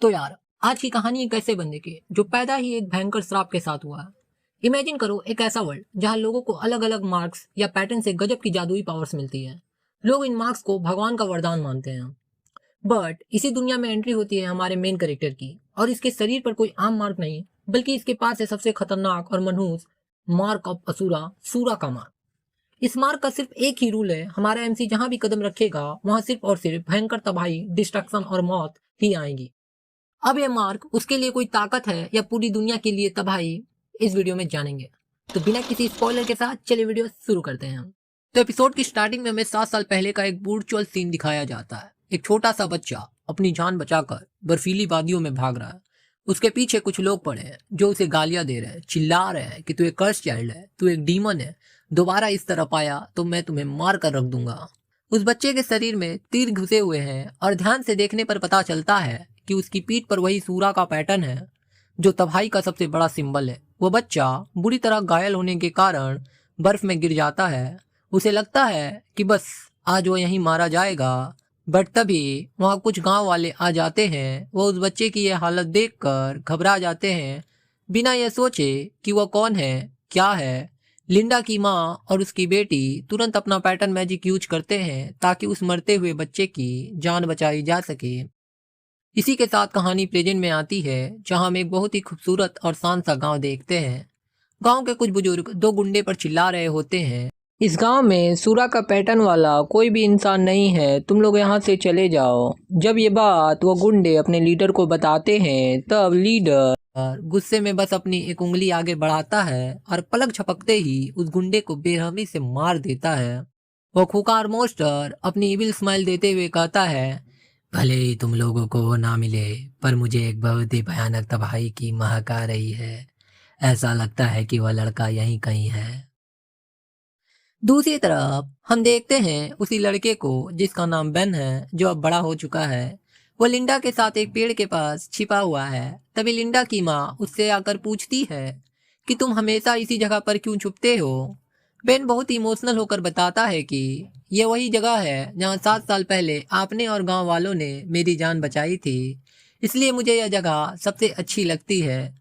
तो यार, आज की कहानी एक ऐसे बंदे की है जो पैदा ही एक भयंकर श्राप के साथ हुआ है। इमेजिन करो एक ऐसा वर्ल्ड जहां लोगों को अलग अलग मार्क्स या पैटर्न से गजब की जादुई पावर्स मिलती है। लोग इन मार्क्स को भगवान का वरदान मानते हैं। बट इसी दुनिया में एंट्री होती है हमारे मेन कैरेक्टर की, और इसके शरीर पर कोई आम मार्क नहीं, बल्कि इसके पास है सबसे खतरनाक और मनहूस मार्क ऑफ असुरा, सूरा का मार्क। इस मार्क का सिर्फ एक ही रूल है, हमारा एमसी जहां भी कदम रखेगा वहां सिर्फ और सिर्फ भयंकर तबाही, डिस्ट्रक्शन और मौत ही आएंगी। अब ये मार्क उसके लिए कोई ताकत है या पूरी दुनिया के लिए तबाही, इस वीडियो में जानेंगे। तो बिना किसी स्पॉइलर के साथ चलिए वीडियो शुरू करते हैं हम। तो एपिसोड की स्टार्टिंग में हमें 7 साल पहले का एक बूढ़ सीन दिखाया जाता है। एक छोटा सा बच्चा अपनी जान बचाकर बर्फीली वादियों में भाग रहा है। उसके पीछे कुछ लोग पड़े हैं जो उसे गालियां दे रहे हैं, चिल्ला रहे हैं कि तू एक कर्स चाइल्ड है, तू एक डीमन है, दोबारा इस तरफ आया तो मैं तुम्हें मार कर रख दूंगा। उस बच्चे के शरीर में तीर घुसे हुए हैं और ध्यान से देखने पर पता चलता है कि उसकी पीठ पर वही सूरा का पैटर्न है जो तबाही का सबसे बड़ा सिंबल है। वो बच्चा बुरी तरह घायल होने के कारण बर्फ में गिर जाता है। उसे लगता है कि बस आज वो यहीं मारा जाएगा। बट तभी वहाँ कुछ गांव वाले आ जाते हैं। वो उस बच्चे की यह हालत देखकर घबरा जाते हैं, बिना यह सोचे कि वह कौन है, क्या है। लिंडा की माँ और उसकी बेटी तुरंत अपना पैटर्न मैजिक यूज करते हैं ताकि उस मरते हुए बच्चे की जान बचाई जा सके। इसी के साथ कहानी प्रेजेंट में आती है, जहां हम एक बहुत ही खूबसूरत और शांत सा गांव देखते हैं। गांव के कुछ बुजुर्ग दो गुंडे पर चिल्ला रहे होते हैं, इस गांव में सूरा का पैटर्न वाला कोई भी इंसान नहीं है, तुम लोग यहाँ से चले जाओ। जब ये बात वो गुंडे अपने लीडर को बताते हैं, तब लीडर गुस्से में बस अपनी एक उंगली आगे बढ़ाता है और पलक झपकते ही उस गुंडे को बेरहमी से मार देता है। वो खूंखार मोस्टर अपनी इविल स्माइल देते हुए कहता है, भले ही तुम लोगों को वो ना मिले, पर मुझे एक बहुत ही भयानक तबाही की महक आ रही है। ऐसा लगता है कि वह लड़का यहीं कहीं है। दूसरी तरफ हम देखते हैं उसी लड़के को जिसका नाम बेन है, जो अब बड़ा हो चुका है। वो लिंडा के साथ एक पेड़ के पास छिपा हुआ है। तभी लिंडा की माँ उससे आकर पूछती है कि तुम हमेशा इसी जगह पर क्यों छुपते हो। बेन बहुत इमोशनल होकर बताता है कि ये वही जगह है जहाँ 7 साल पहले आपने और गांव वालों ने मेरी जान बचाई थी, इसलिए मुझे यह जगह सबसे अच्छी लगती है।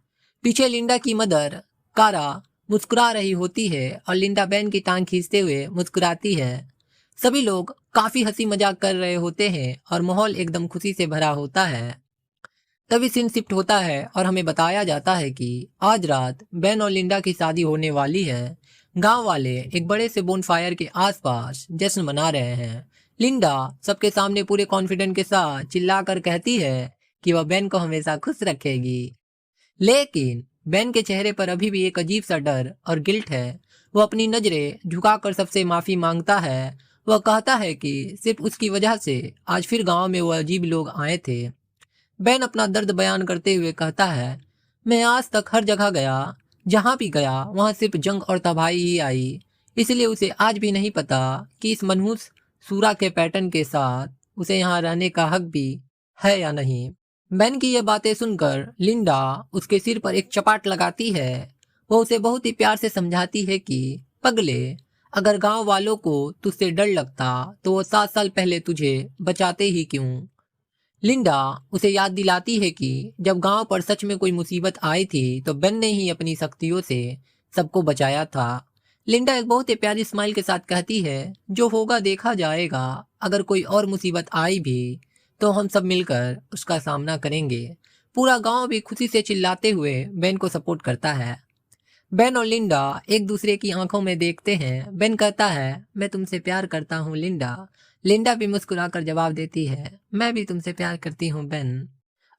पीछे लिंडा की मदर कारा मुस्कुरा रही होती है और लिंडा बेन की टांग खींचते हुए मुस्कुराती है। सभी लोग काफी हंसी मजाक कर रहे होते हैं और माहौल एकदम खुशी से भरा होता है। तभी सीन शिफ्ट होता है और हमें बताया जाता है कि आज रात बेन और लिंडा की शादी होने वाली है। गांव वाले एक बड़े से बोनफायर के आसपास जश्न मना रहे हैं। लिंडा सबके सामने पूरे कॉन्फिडेंट के साथ चिल्लाकर कहती है कि वह बेन को हमेशा खुश रखेगी। लेकिन बेन के चेहरे पर अभी भी एक अजीब सा डर और गिल्ट है। वो अपनी नजरें झुकाकर सबसे माफी मांगता है। वह कहता है कि सिर्फ उसकी वजह से आज फिर गांव में वो अजीब लोग आए थे। बेन अपना दर्द बयान करते हुए कहता है, मैं आज तक हर जगह गया, जहां भी गया वहां सिर्फ जंग और तबाही ही आई, इसलिए उसे आज भी नहीं पता कि इस मनहूस सूरा के पैटर्न के साथ उसे यहाँ रहने का हक भी है या नहीं। बेन की ये बातें सुनकर लिंडा उसके सिर पर एक चपाट लगाती है। वो उसे बहुत ही प्यार से समझाती है कि पगले, अगर गांव वालों को तुझसे डर लगता तो वो 7 साल पहले तुझे बचाते ही क्यों। लिंडा उसे याद दिलाती है कि जब गांव पर सच में कोई मुसीबत आई थी तो बेन ने ही अपनी शक्तियों से सबको बचाया था। लिंडा एक बहुत ही प्यारी स्माइल के साथ कहती है, जो होगा देखा जाएगा, अगर कोई और मुसीबत आई भी तो हम सब मिलकर उसका सामना करेंगे। पूरा गांव भी खुशी से चिल्लाते हुए बेन को सपोर्ट करता है। बेन और लिंडा एक दूसरे की आंखों में देखते हैं। बेन कहता है, मैं तुमसे प्यार करता हूँ लिंडा। लिंडा भी मुस्कुराकर जवाब देती है, मैं भी तुमसे प्यार करती हूँ बेन।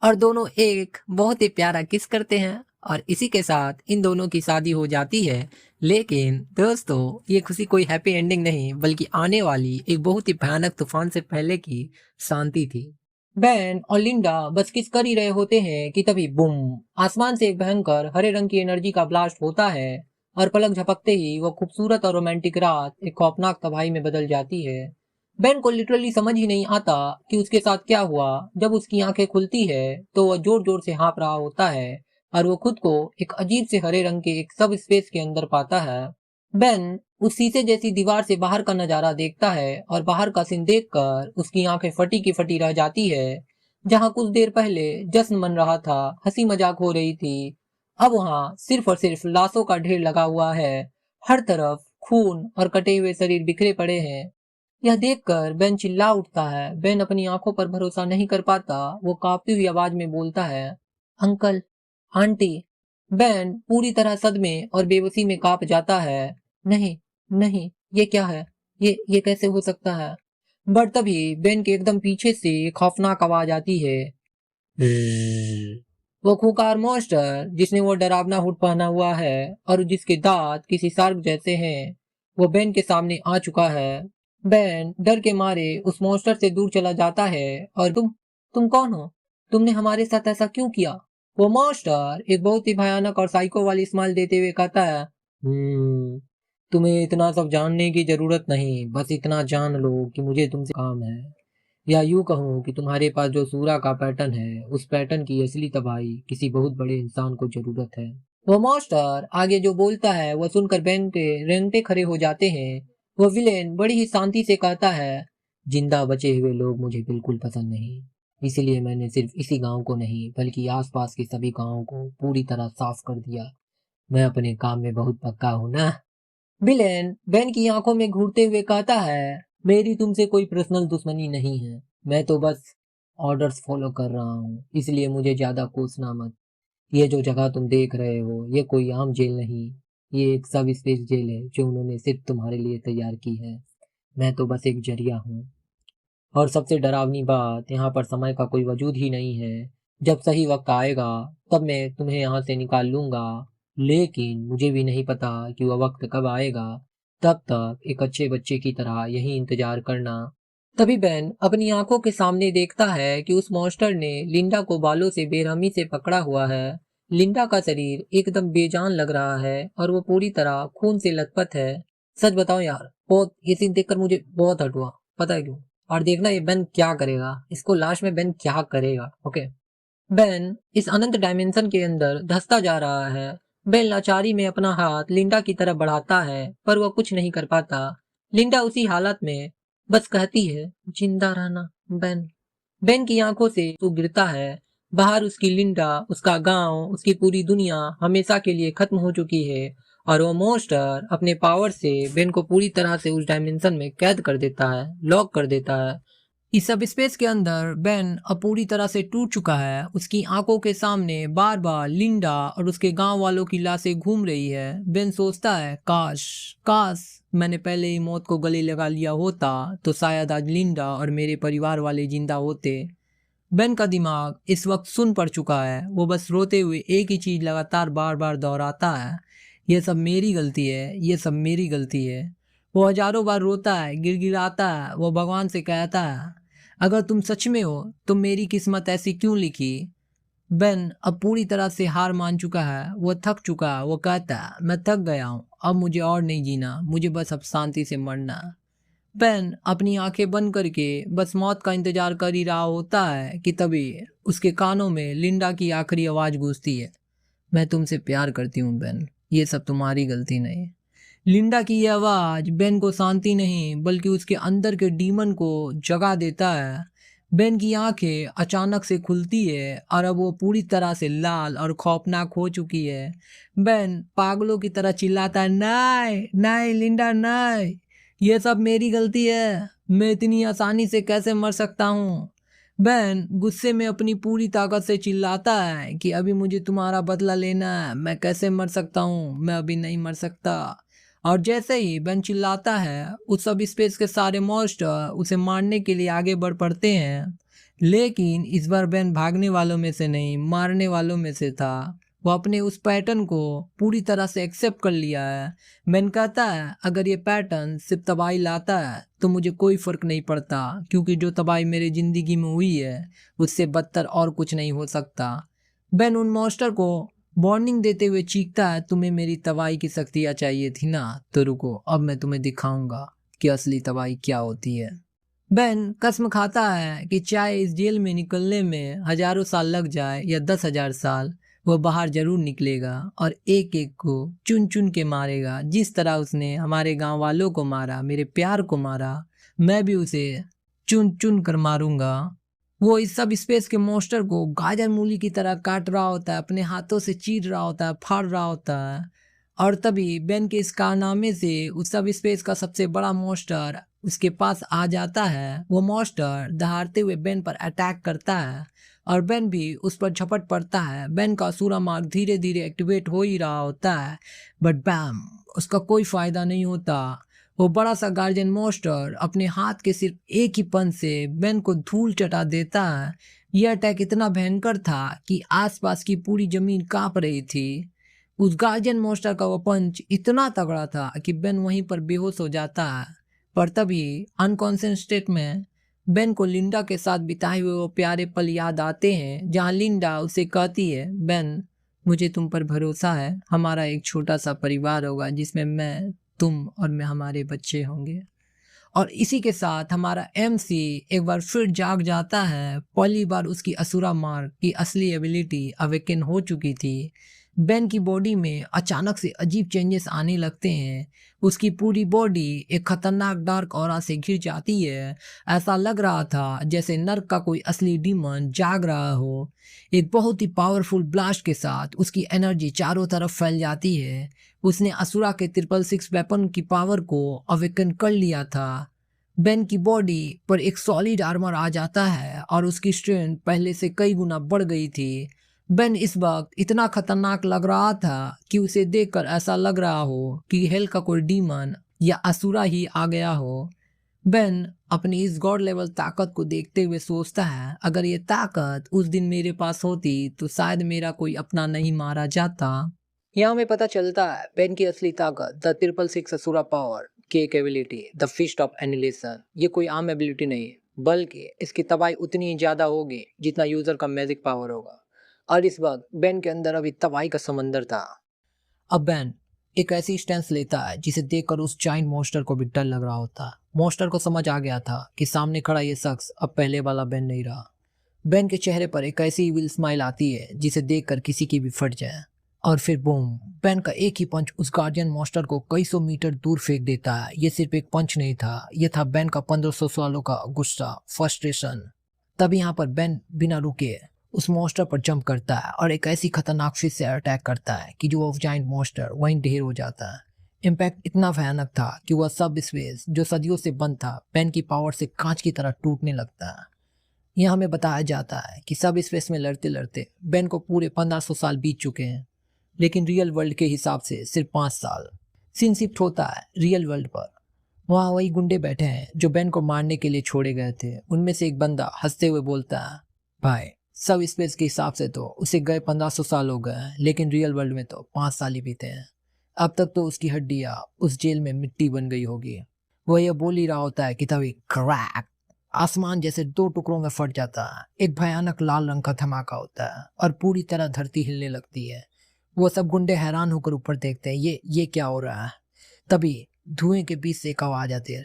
और दोनों एक बहुत ही प्यारा किस करते हैं और इसी के साथ इन दोनों की शादी हो जाती है। लेकिन दोस्तों, ये खुशी कोई हैप्पी एंडिंग नहीं, बल्कि आने वाली एक बहुत ही भयानक तूफान से पहले की शांति थी। बेन और लिंडा बस किस कर ही रहे होते हैं कि तभी बुम, आसमान से एक भयंकर हरे रंग की एनर्जी का ब्लास्ट होता है और पलक झपकते ही वो खूबसूरत और रोमांटिक रात एक खौफनाक तबाही में बदल जाती है। बेन को लिटरली समझ ही नहीं आता कि उसके साथ क्या हुआ। जब उसकी आंखें खुलती है तो वह जोर जोर से हाँफ रहा होता है और वो खुद को एक अजीब से हरे रंग के एक सब स्पेस के अंदर पाता है। बेन उस शीशे जैसी दीवार से बाहर का नजारा देखता है और बाहर का सीन देखकर उसकी आंखें फटी की फटी रह जाती है। जहाँ कुछ देर पहले जश्न मन रहा था, हंसी मजाक हो रही थी, अब वहाँ सिर्फ और सिर्फ लाशों का ढेर लगा हुआ है। हर तरफ खून और कटे हुए शरीर बिखरे पड़े हैं। यह देखकर बेन चिल्ला उठता है। बेन अपनी आंखों पर भरोसा नहीं कर पाता। वो कांपती हुई आवाज में बोलता है, अंकल, आंटी। बेन पूरी तरह सदमे और बेबसी में कांप जाता है। नहीं, नहीं, ये क्या है? ये कैसे हो सकता है? बट तभी बेन के एकदम पीछे से खौफनाक आवाज आती है। वो खूंखार मॉन्स्टर जिसने वो डरावना हुड पहना हुआ है और जिसके दांत किसी शार्क जैसे हैं, वो बेन के सामने आ चुका है। बेन डर के मारे उस मॉन्स्टर से दूर चला जाता है। और तुम कौन हो? तुमने हमारे साथ ऐसा क्यों किया? वो मॉन्स्टर एक बहुत ही भयानक और साइको वाली स्माइल देते हुए कहता है, तुम्हें इतना सब जानने की जरूरत नहीं, बस इतना जान लो कि मुझे तुमसे काम है। या यूं कहूँ कि तुम्हारे पास जो सूरा का पैटर्न है, उस पैटर्न की असली तबाही किसी बहुत बड़े इंसान को जरूरत है। वो मास्टर आगे जो बोलता है वो सुनकर बेन के रेंगटे खड़े हो जाते हैं। वो विलेन बड़ी ही शांति से कहता है, जिंदा बचे हुए लोग मुझे बिल्कुल पसंद नहीं, इसलिए मैंने सिर्फ इसी गांव को नहीं बल्कि आसपास के सभी गांवों को पूरी तरह साफ कर दिया। मैं अपने काम में बहुत पक्का हूँ ना। विलेन बेन की आंखों में घूरते हुए कहता है, मेरी तुमसे कोई पर्सनल दुश्मनी नहीं है, मैं तो बस ऑर्डर्स फॉलो कर रहा हूँ, इसलिए मुझे ज्यादा कोसना मत। ये जो जगह तुम देख रहे हो, ये कोई आम जेल नहीं, ये एक सब स्पेस जेल है जो उन्होंने सिर्फ तुम्हारे लिए तैयार की है। मैं तो बस एक जरिया हूँ। और सबसे डरावनी बात, यहाँ पर समय का कोई वजूद ही नहीं है। जब सही वक्त आएगा तब मैं तुम्हें यहाँ से निकाल लूंगा, लेकिन मुझे भी नहीं पता कि वह वक्त कब आएगा। तब तक एक अच्छे बच्चे की तरह यही इंतजार करना। तभी बेन अपनी आंखों के सामने देखता है कि उस मॉन्स्टर ने लिंडा को बालों से बेरहमी से पकड़ा हुआ है। लिंडा का शरीर एकदम बेजान लग रहा है और वो पूरी तरह खून से लथपथ है। सच बताओ यार, बहुत ये सीन देखकर मुझे बहुत हर्ट हुआ। पता है क्यों? और देखना ये बेन क्या करेगा, इसको लास्ट में बेन क्या करेगा। ओके। बेन इस अनंत डायमेंशन के अंदर धंसता जा रहा है। बेन लाचारी में अपना हाथ लिंडा की तरफ बढ़ाता है, पर वह कुछ नहीं कर पाता। लिंडा उसी हालत में बस कहती है, जिंदा रहना बेन। बेन की आंखों से तो गिरता है। बाहर उसकी लिंडा, उसका गांव, उसकी पूरी दुनिया हमेशा के लिए खत्म हो चुकी है। और वो मॉन्स्टर अपने पावर से बेन को पूरी तरह से उस डायमेंशन में कैद कर देता है, लॉक कर देता है। इस सब स्पेस के अंदर बेन अब पूरी तरह से टूट चुका है। उसकी आंखों के सामने बार बार लिंडा और उसके गांव वालों की लाशें घूम रही है। बेन सोचता है, काश काश मैंने पहले ही मौत को गले लगा लिया होता तो शायद आज लिंडा और मेरे परिवार वाले जिंदा होते। बेन का दिमाग इस वक्त सुन पड़ चुका है। वो बस रोते हुए एक ही चीज लगातार बार बार दोहराता है, ये सब मेरी गलती है, ये सब मेरी गलती है। वो हजारों बार रोता है, गिड़गिड़ाता है। वो भगवान से कहता है, अगर तुम सच में हो तो मेरी किस्मत ऐसी क्यों लिखी। बेन अब पूरी तरह से हार मान चुका है। वो थक चुका है। वो कहता है, मैं थक गया हूँ, अब मुझे और नहीं जीना, मुझे बस अब शांति से मरना है। बेन अपनी आंखें बंद करके बस मौत का इंतजार कर ही रहा होता है कि तभी उसके कानों में लिंडा की आखिरी आवाज गूंजती है, मैं तुमसे प्यार करती हूँ बेन, ये सब तुम्हारी गलती नहीं। लिंडा की यह आवाज बेन को शांति नहीं बल्कि उसके अंदर के डीमन को जगा देता है। बेन की आंखें अचानक से खुलती है और अब वो पूरी तरह से लाल और खौफनाक हो चुकी है। बेन पागलों की तरह चिल्लाता है, नहीं नहीं लिंडा नहीं, ये सब मेरी गलती है, मैं इतनी आसानी से कैसे मर सकता हूँ। बेन गुस्से में अपनी पूरी ताकत से चिल्लाता है कि अभी मुझे तुम्हारा बदला लेना है, मैं कैसे मर सकता हूँ, मैं अभी नहीं मर सकता। और जैसे ही बेन चिल्लाता है, उस सब स्पेस के सारे मॉन्स्टर उसे मारने के लिए आगे बढ़ पड़ते हैं। लेकिन इस बार बेन भागने वालों में से नहीं, मारने वालों में से था। वो अपने उस पैटर्न को पूरी तरह से एक्सेप्ट कर लिया है। बेन कहता है, अगर ये पैटर्न सिर्फ तबाही लाता है तो मुझे कोई फर्क नहीं पड़ता, क्योंकि जो तबाही मेरी जिंदगी में हुई है उससे बदतर और कुछ नहीं हो सकता। बेन उन मॉन्स्टर को वार्निंग देते हुए चीखता है, तुम्हें मेरी तबाही की शक्तियाँ चाहिए थी ना, तो रुको, अब मैं तुम्हें दिखाऊंगा कि असली तबाही क्या होती है। बेन कसम खाता है कि चाहे इस जेल में निकलने में हजारों साल लग जाए या 10,000 साल, वो बाहर जरूर निकलेगा और एक एक को चुन चुन के मारेगा। जिस तरह उसने हमारे गांव वालों को मारा, मेरे प्यार को मारा, मैं भी उसे चुन चुन कर मारूंगा। वो इस सब स्पेस के मॉन्स्टर को गाजर मूली की तरह काट रहा होता है, अपने हाथों से चीर रहा होता है, फाड़ रहा होता है। और तभी बेन के इस कारनामे से उस सब स्पेस का सबसे बड़ा मॉन्स्टर उसके पास आ जाता है। वो मॉन्स्टर दहाड़ते हुए बेन पर अटैक करता है और बेन भी उस पर झपट पड़ता है। बेन का असुरा मार्ग धीरे धीरे एक्टिवेट हो ही रहा होता है, बट बैम, उसका कोई फायदा नहीं होता। वो बड़ा सा गार्जियन मॉन्स्टर अपने हाथ के सिर्फ एक ही पंच से बेन को धूल चटा देता है। यह अटैक इतना भयंकर था कि आसपास की पूरी जमीन कांप रही थी। उस गार्जियन मॉन्स्टर का वो पंच इतना तगड़ा था कि बेन वहीं पर बेहोश हो जाता है। पर तभी अनकॉन्शियस स्टेट में बेन को लिंडा के साथ बिताए हुए वो प्यारे पल याद आते हैं, जहाँ लिंडा उसे कहती है, बेन, मुझे तुम पर भरोसा है। हमारा एक छोटा सा परिवार होगा जिसमें मैं, तुम और मैं, हमारे बच्चे होंगे। और इसी के साथ हमारा एमसी एक बार फिर जाग जाता है। पहली बार उसकी असुरा मार्ग की असली एबिलिटी अवेकन हो चुकी थी। बेन की बॉडी में अचानक से अजीब चेंजेस आने लगते हैं। उसकी पूरी बॉडी एक खतरनाक डार्क ऑरा से घिर जाती है। ऐसा लग रहा था जैसे नर्क का कोई असली डीमन जाग रहा हो। एक बहुत ही पावरफुल ब्लास्ट के साथ उसकी एनर्जी चारों तरफ फैल जाती है। उसने असुरा के 666 वेपन की पावर को अवेकन कर लिया था। बेन की बॉडी पर एक सॉलिड आर्मर आ जाता है और उसकी स्ट्रेंथ पहले से कई गुना बढ़ गई थी। बेन इस वक्त इतना खतरनाक लग रहा था कि उसे देखकर ऐसा लग रहा हो कि हेल का कोई डीमन या असुरा ही आ गया हो। बेन अपनी इस गॉड लेवल ताकत को देखते हुए सोचता है, अगर ये ताकत उस दिन मेरे पास होती तो शायद मेरा कोई अपना नहीं मारा जाता। यहाँ हमें पता चलता है बेन की असली ताकत, द 666 असुरा पावर की एक ability, the fist of annihilation. ये कोई आम एबिलिटी नहीं है, बल्कि इसकी तबाही उतनी ही ज्यादा होगी जितना यूजर का मैजिक पावर होगा। और इस वक्त बेन के अंदर अभी तबाही का समंदर था। अब बेन एक ऐसी स्टैंस लेता है जिसे देखकर उस जाइंट मॉन्स्टर को भी डर लग रहा होता। मॉन्स्टर को समझ आ गया था कि सामने खड़ा ये शख्स अब पहले वाला बेन नहीं रहा। बेन के चेहरे पर एक ऐसी इविल स्माइल आती है जिसे देखकर किसी की भी फट जाए। और फिर बूम, बेन का एक ही पंच उस गार्डियन मॉन्स्टर को कई सौ मीटर दूर फेंक देता है। ये सिर्फ एक पंच नहीं था, ये था बेन का 1500 सालों का गुस्सा, फ्रस्ट्रेशन। तब यहाँ पर बेन बिना रुके उस मॉन्स्टर पर जंप करता है और एक ऐसी खतरनाक फिश से अटैक करता है कि जो जाइंट मॉन्स्टर वहीं ढेर हो जाता है। इम्पैक्ट इतना भयानक था कि वह सब स्पेस जो सदियों से बंद था बेन की पावर से कांच की तरह टूटने लगता है। यह हमें बताया जाता है कि सब स्पेस में लड़ते लड़ते बेन को पूरे 1500 साल बीत चुके हैं, लेकिन रियल वर्ल्ड के हिसाब से सिर्फ 5 साल। सीन शिफ्ट होता है रियल वर्ल्ड पर। वहाँ वही गुंडे बैठे हैं जो बेन को मारने के लिए छोड़े गए थे। उनमें से एक बंदा हंसते हुए बोलता है, भाई, सब स्पेस के हिसाब से तो उसे गए 1500 साल हो गए हैं, लेकिन रियल वर्ल्ड में तो 5 साल ही बीते हैं। अब तक तो उसकी हड्डियां उस जेल में मिट्टी बन गई होगी। वह यह बोल ही रहा होता है कि तभी क्रैक, आसमान जैसे 2 टुकड़ों में फट जाता है। एक भयानक लाल रंग का धमाका होता है और पूरी तरह धरती हिलने लगती है। वो सब गुंडे हैरान होकर ऊपर देखते हैं, ये क्या हो रहा है। तभी धुएं के बीच से एक आवाज आती है,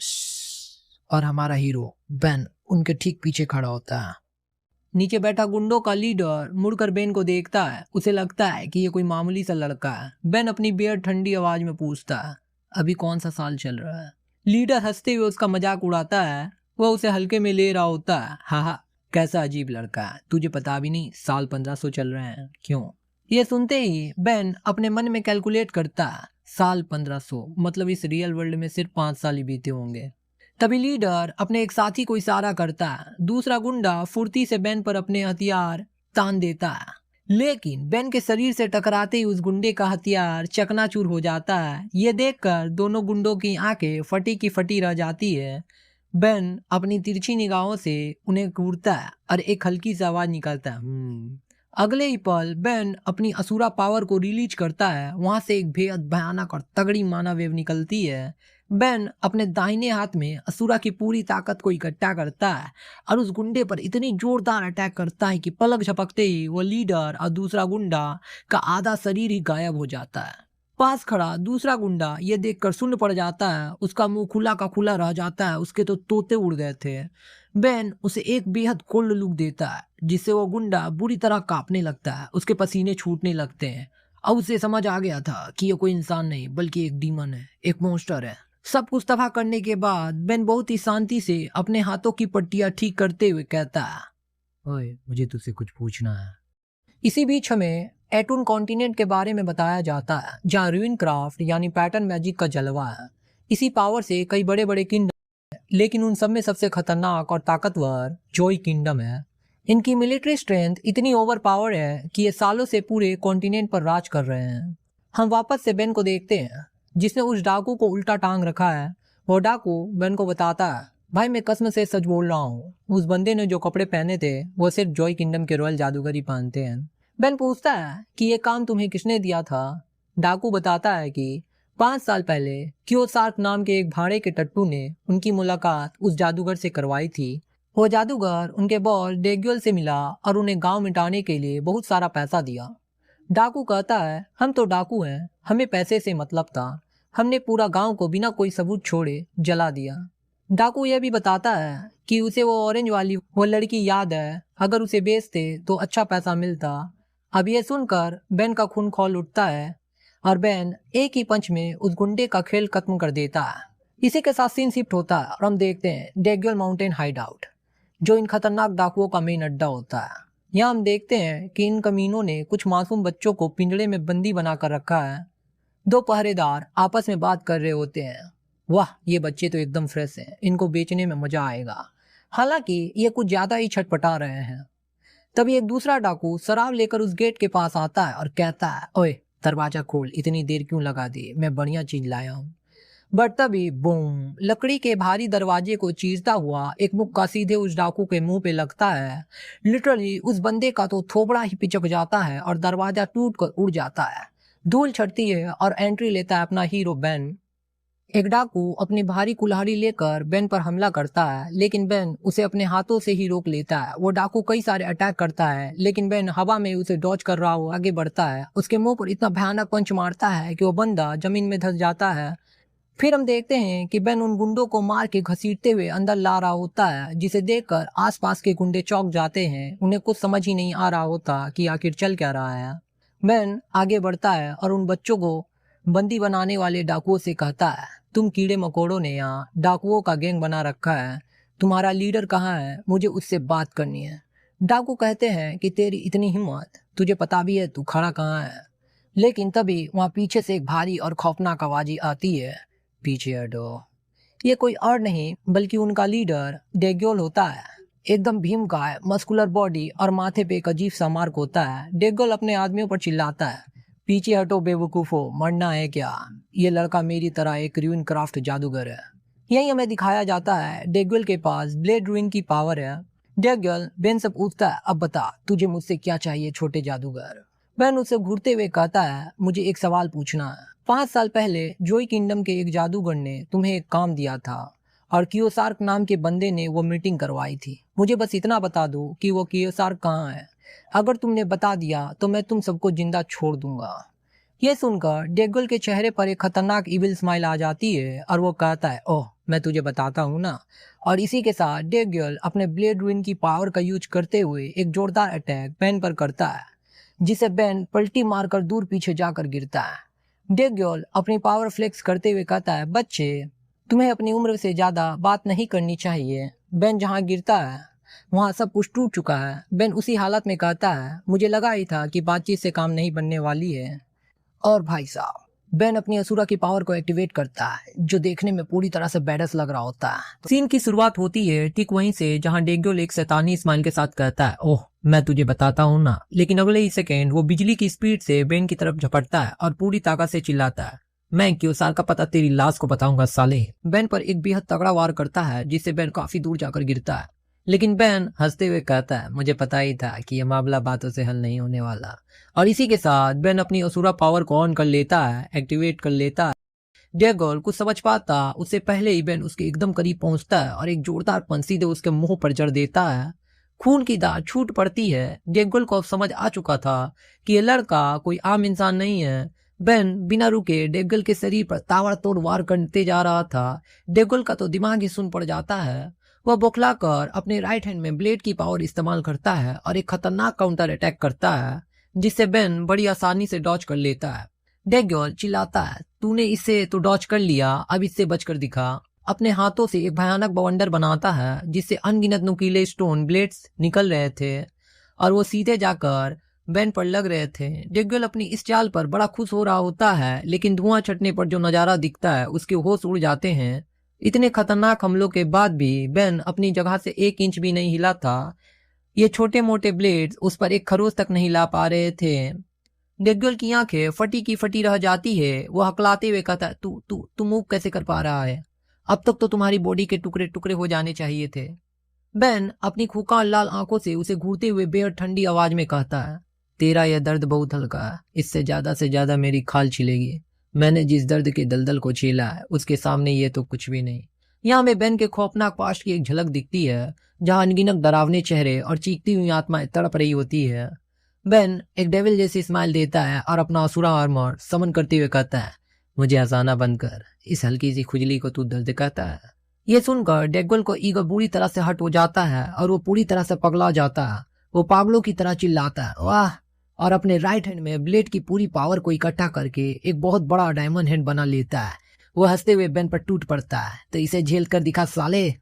और हमारा हीरो बेन उनके ठीक पीछे खड़ा होता है। नीचे बैठा गुंडों का लीडर मुड़कर बेन को देखता है। उसे लगता है कि ये कोई मामूली सा लड़का है। बेन अपनी बेहद ठंडी आवाज में पूछता है, अभी कौन सा साल चल रहा है? लीडर हंसते हुए उसका मजाक उड़ाता है। वह उसे हल्के में ले रहा होता है, हाँ, कैसा अजीब लड़का है, तुझे पता भी नहीं साल 1500 चल रहे हैं क्यों? ये सुनते ही बेन अपने मन में कैलकुलेट करता है, साल 1500 मतलब इस रियल वर्ल्ड में सिर्फ 5 साल ही बीते होंगे। तभी लीडर अपने एक साथी को इशारा करता है। दूसरा गुंडा फुर्ती से बेन पर अपने हथियार तान देता है, लेकिन बेन के शरीर से टकराते ही उस गुंडे का हथियार चकनाचूर हो जाता है। ये देखकर दोनों गुंडों की आंखें फटी की फटी रह जाती है। बेन अपनी तिरछी निगाहों से उन्हें घूरता है और एक हल्की सी आवाज निकालता है। अगले ही पल बेन अपनी असुरा पावर को रिलीज करता है। वहां से एक बेहद भयानक और तगड़ी मानव वेव निकलती है। बेन अपने दाहिने हाथ में असुरा की पूरी ताकत को इकट्ठा करता है और उस गुंडे पर इतनी जोरदार अटैक करता है कि पलक झपकते ही वो लीडर और दूसरा गुंडा का आधा शरीर ही गायब हो जाता है। पास खड़ा दूसरा गुंडा ये देखकर सुन्न पड़ जाता है। उसका मुंह खुला का खुला रह जाता है, उसके तो तोते उड़ गए थे। बेन उसे एक बेहद कोल्ड लुक देता है जिससे वो गुंडा बुरी तरह कांपने लगता है। उसके पसीने छूटने लगते हैं। अब उसे समझ आ गया था कि ये कोई इंसान नहीं बल्कि एक डीमन है, एक मॉन्स्टर है। सब कुछ तबाह करने के बाद बेन बहुत ही शांति से अपने हाथों की पट्टियां ठीक करते हुए कहता है, ओए, मुझे तुझसे कुछ पूछना है। इसी बीच हमें एटून कॉन्टिनेंट के बारे में बताया जाता है, जहाँ रूइन क्राफ्ट यानी पैटर्न मैजिक का जलवा है। इसी पावर से कई बड़े बड़े किंगडम है, लेकिन उन सब में सबसे खतरनाक और ताकतवर जोई किंगडम है। इनकी मिलिट्री स्ट्रेंथ इतनी ओवर पावर है कि ये सालों से पूरे कॉन्टिनेंट पर राज कर रहे हैं। हम वापस से बेन को देखते हैं, जिसने उस डाकू को उल्टा टांग रखा है। वो डाकू बेन को बताता है, भाई मैं कसम से सच बोल रहा हूँ, उस बंदे ने जो कपड़े पहने थे वो सिर्फ जॉय किंगडम के रॉयल जादूगर ही पहनते हैं। बेन पूछता है कि ये काम तुम्हें किसने दिया था। डाकू बताता है कि 5 साल पहले क्योसार्क नाम के एक भाड़े के टट्टू ने उनकी मुलाकात उस जादूगर से करवाई थी। वो जादूगर उनके बॉस डेग्युअल से मिला और उन्हें गांव मिटाने के लिए बहुत सारा पैसा दिया। डाकू कहता है, हम तो डाकू हैं, हमें पैसे से मतलब था। हमने पूरा गांव को बिना कोई सबूत छोड़े जला दिया। डाकू यह भी बताता है कि उसे वो ऑरेंज वाली वो लड़की याद है, अगर उसे बेचते तो अच्छा पैसा मिलता। अब ये सुनकर बेन का खून खौल उठता है और बेन एक ही पंच में उस गुंडे का खेल खत्म कर देता है। इसी के साथ सीन शिफ्ट होता है और हम देखते हैं डेग्युअल माउंटेन हाइड आउट, जो इन खतरनाक डाकुओं का मेन अड्डा होता है। यहाँ हम देखते हैं कि इन कमीनों ने कुछ मासूम बच्चों को पिंजड़े में बंदी बनाकर रखा है। 2 पहरेदार आपस में बात कर रहे होते हैं, वाह ये बच्चे तो एकदम फ्रेश हैं, इनको बेचने में मजा आएगा। हालांकि ये कुछ ज्यादा ही छटपटा रहे हैं। तभी एक दूसरा डाकू शराब लेकर उस गेट के पास आता है और कहता है, ओए दरवाजा खोल, इतनी देर क्यों लगा दी, मैं बढ़िया चीज लाया हूँ। बट तभी बूम, लकड़ी के भारी दरवाजे को चीरता हुआ एक मुक्का सीधे उस डाकू के मुंह पे लगता है। लिटरली उस बंदे का तो थोबड़ा ही पिचक जाता है और दरवाजा टूट कर उड़ जाता है। धूल छटती है और एंट्री लेता है अपना हीरो बेन। एक डाकू अपनी भारी कुल्हाड़ी लेकर बेन पर हमला करता है, लेकिन बेन उसे अपने हाथों से ही रोक लेता है। वो डाकू कई सारे अटैक करता है, लेकिन बेन हवा में उसे डॉज कर रहा हो आगे बढ़ता है। उसके मुंह पर इतना भयानक पंच मारता है कि वो बंदा जमीन में धंस जाता है। फिर हम देखते हैं कि बेन उन गुंडों को मार के घसीटते हुए अंदर ला रहा होता है, जिसे देखकर आसपास के गुंडे चौंक जाते हैं। उन्हें कुछ समझ ही नहीं आ रहा होता कि आखिर चल क्या रहा है। बेन आगे बढ़ता है और उन बच्चों को बंदी बनाने वाले डाकुओं से कहता है, तुम कीड़े मकोड़ों ने यहाँ डाकुओं का गैंग बना रखा है, तुम्हारा लीडर कहाँ है, मुझे उससे बात करनी है। डाकू कहते हैं कि तेरी इतनी हिम्मत, तुझे पता भी है तू खड़ा कहाँ है। लेकिन तभी वहाँ पीछे से एक भारी और खौफनाक आवाज आती है, पीछे हटो। ये कोई और नहीं बल्कि उनका लीडर डेग्योल होता है। एकदम भीमकाय, मस्कुलर बॉडी और माथे पे एक अजीब सा मार्क होता है। डेग्योल अपने आदमियों पर चिल्लाता है, पीछे हटो बेवकूफो, मरना है क्या? ये लड़का मेरी तरह एक रूइन क्राफ्ट जादूगर है। यही हमें दिखाया जाता है डेग्योल के पास ब्लेड रूइन की पावर है। डेग्योल बेन से पूछता है, अब बता तुझे मुझसे क्या चाहिए छोटे जादूगर। बेन उसे घूरते हुए कहता है, मुझे एक सवाल पूछना है। 5 साल पहले जोई किंगडम के एक जादूगर ने तुम्हें एक काम दिया था और कियोसार्क नाम के बंदे ने वो मीटिंग करवाई थी। मुझे बस इतना बता दो कि वो कियोसार्क कहाँ है। अगर तुमने बता दिया तो मैं तुम सबको जिंदा छोड़ दूंगा। ये सुनकर डेग्युअल के चेहरे पर एक खतरनाक इविल स्माइल आ जाती है और वो कहता है, ओह मैं तुझे बताता हूँ ना। और इसी के साथ डेग्युअल अपने ब्लेड रूइन की पावर का यूज करते हुए एक जोरदार अटैक बेन पर करता है, जिसे बेन पलटी मारकर दूर पीछे जाकर गिरता है। डेग्योल अपनी पावर फ्लेक्स करते हुए कहता है, बच्चे तुम्हें अपनी उम्र से ज्यादा बात नहीं करनी चाहिए। बेन जहाँ गिरता है वहाँ सब कुछ टूट चुका है। बेन उसी हालत में कहता है, मुझे लगा ही था कि बातचीत से काम नहीं बनने वाली है। और भाई साहब, बेन अपनी असुरा की पावर को एक्टिवेट करता है, जो देखने में पूरी तरह से बैडस लग रहा होता है। सीन की शुरुआत होती है ठीक वहीं से जहाँ डेग्योल एक शैतानी स्माइल के साथ कहता है, ओह मैं तुझे बताता हूँ ना। लेकिन अगले ही सेकेंड वो बिजली की स्पीड से बेन की तरफ झपटता है और पूरी ताकत से चिल्लाता है, मैं कियोसार्क का पता तेरी लाश को बताऊंगा साले। बेन पर एक बेहद तगड़ा वार करता है, जिससे बेन काफी दूर जाकर गिरता है। लेकिन बेन हंसते हुए कहता है, मुझे पता ही था कि यह मामला बातों से हल नहीं होने वाला। और इसी के साथ बेन अपनी असुरा पावर को ऑन कर लेता है, एक्टिवेट कर लेता है। डेग्योल कुछ समझ पाता उससे पहले ही बेन उसके एकदम करीब पहुंचता है और एक जोरदार पंच सीधे उसके मुंह पर जड़ देता है। खून की धार छूट पड़ती है। डेग्योल को अब समझ आ चुका था कि यह लड़का कोई आम इंसान नहीं है। बेन बिना रुके डेग्योल के शरीर पर ताबड़तोड़ वार करते जा रहा था। डेग्योल का तो दिमाग ही सुन पड़ जाता है। वह बौखलाकर अपने राइट हैंड में ब्लेड की पावर इस्तेमाल करता है और एक खतरनाक काउंटर अटैक करता है, जिससे बेन बड़ी आसानी से डॉज कर लेता है। डेग्योल चिल्लाता है, तूने इससे तो डॉज कर लिया, अब इससे बचकर दिखा। अपने हाथों से एक भयानक बवंडर बनाता है जिससे अनगिनत नुकीले स्टोन ब्लेड्स निकल रहे थे और वो सीधे जाकर बेन पर लग रहे थे। डेगुएल अपनी इस चाल पर बड़ा खुश हो रहा होता है, लेकिन धुआं छटने पर जो नजारा दिखता है उसके होश उड़ जाते हैं। इतने खतरनाक हमलों के बाद भी बेन अपनी जगह से 1 इंच भी नहीं हिला था। ये छोटे मोटे ब्लेड्स उस पर एक खरोच तक नहीं ला पा रहे थे। डेगुएल की आंखें फटी की फटी रह जाती है। वो हकलाते हुए कहता है, तू तू तू मूव कैसे कर पा रहा है? अब तक तो तुम्हारी बॉडी के टुकड़े टुकड़े हो जाने चाहिए थे। बेन अपनी खूंखार लाल आंखों से उसे घूरते हुए बेहद ठंडी आवाज में कहता है, तेरा यह दर्द बहुत हल्का है, इससे ज्यादा मेरी खाल छिलेगी। मैंने जिस दर्द के दलदल को झेला है उसके सामने ये तो कुछ भी नहीं। यहाँ हमें बेन के खौफनाक पास्ट की एक झलक दिखती है, जहां अनगिनत डरावने चेहरे और चीखती हुई आत्माएं तड़प रही होती है। बेन एक डेविल जैसी स्माइल देता है और अपना असुरा आर्मर समन करते हुए कहता है, मुझे हंसाना बंद कर, इस हल्की सी खुजली को तू दर्द कहता है। ये सुनकर डेगुएल को ईगो बुरी तरह से हट हो जाता है और वो पूरी तरह से पगला जाता है। वो पागलों की तरह चिल्लाता है, वाह, और अपने राइट हैंड में ब्लेड की पूरी पावर को इकट्ठा करके एक बहुत बड़ा डायमंड हैंड बना लेता है। वो हंसते हुए बेन पर टूट पड़ता है, तो इसे झेल कर दिखा साले।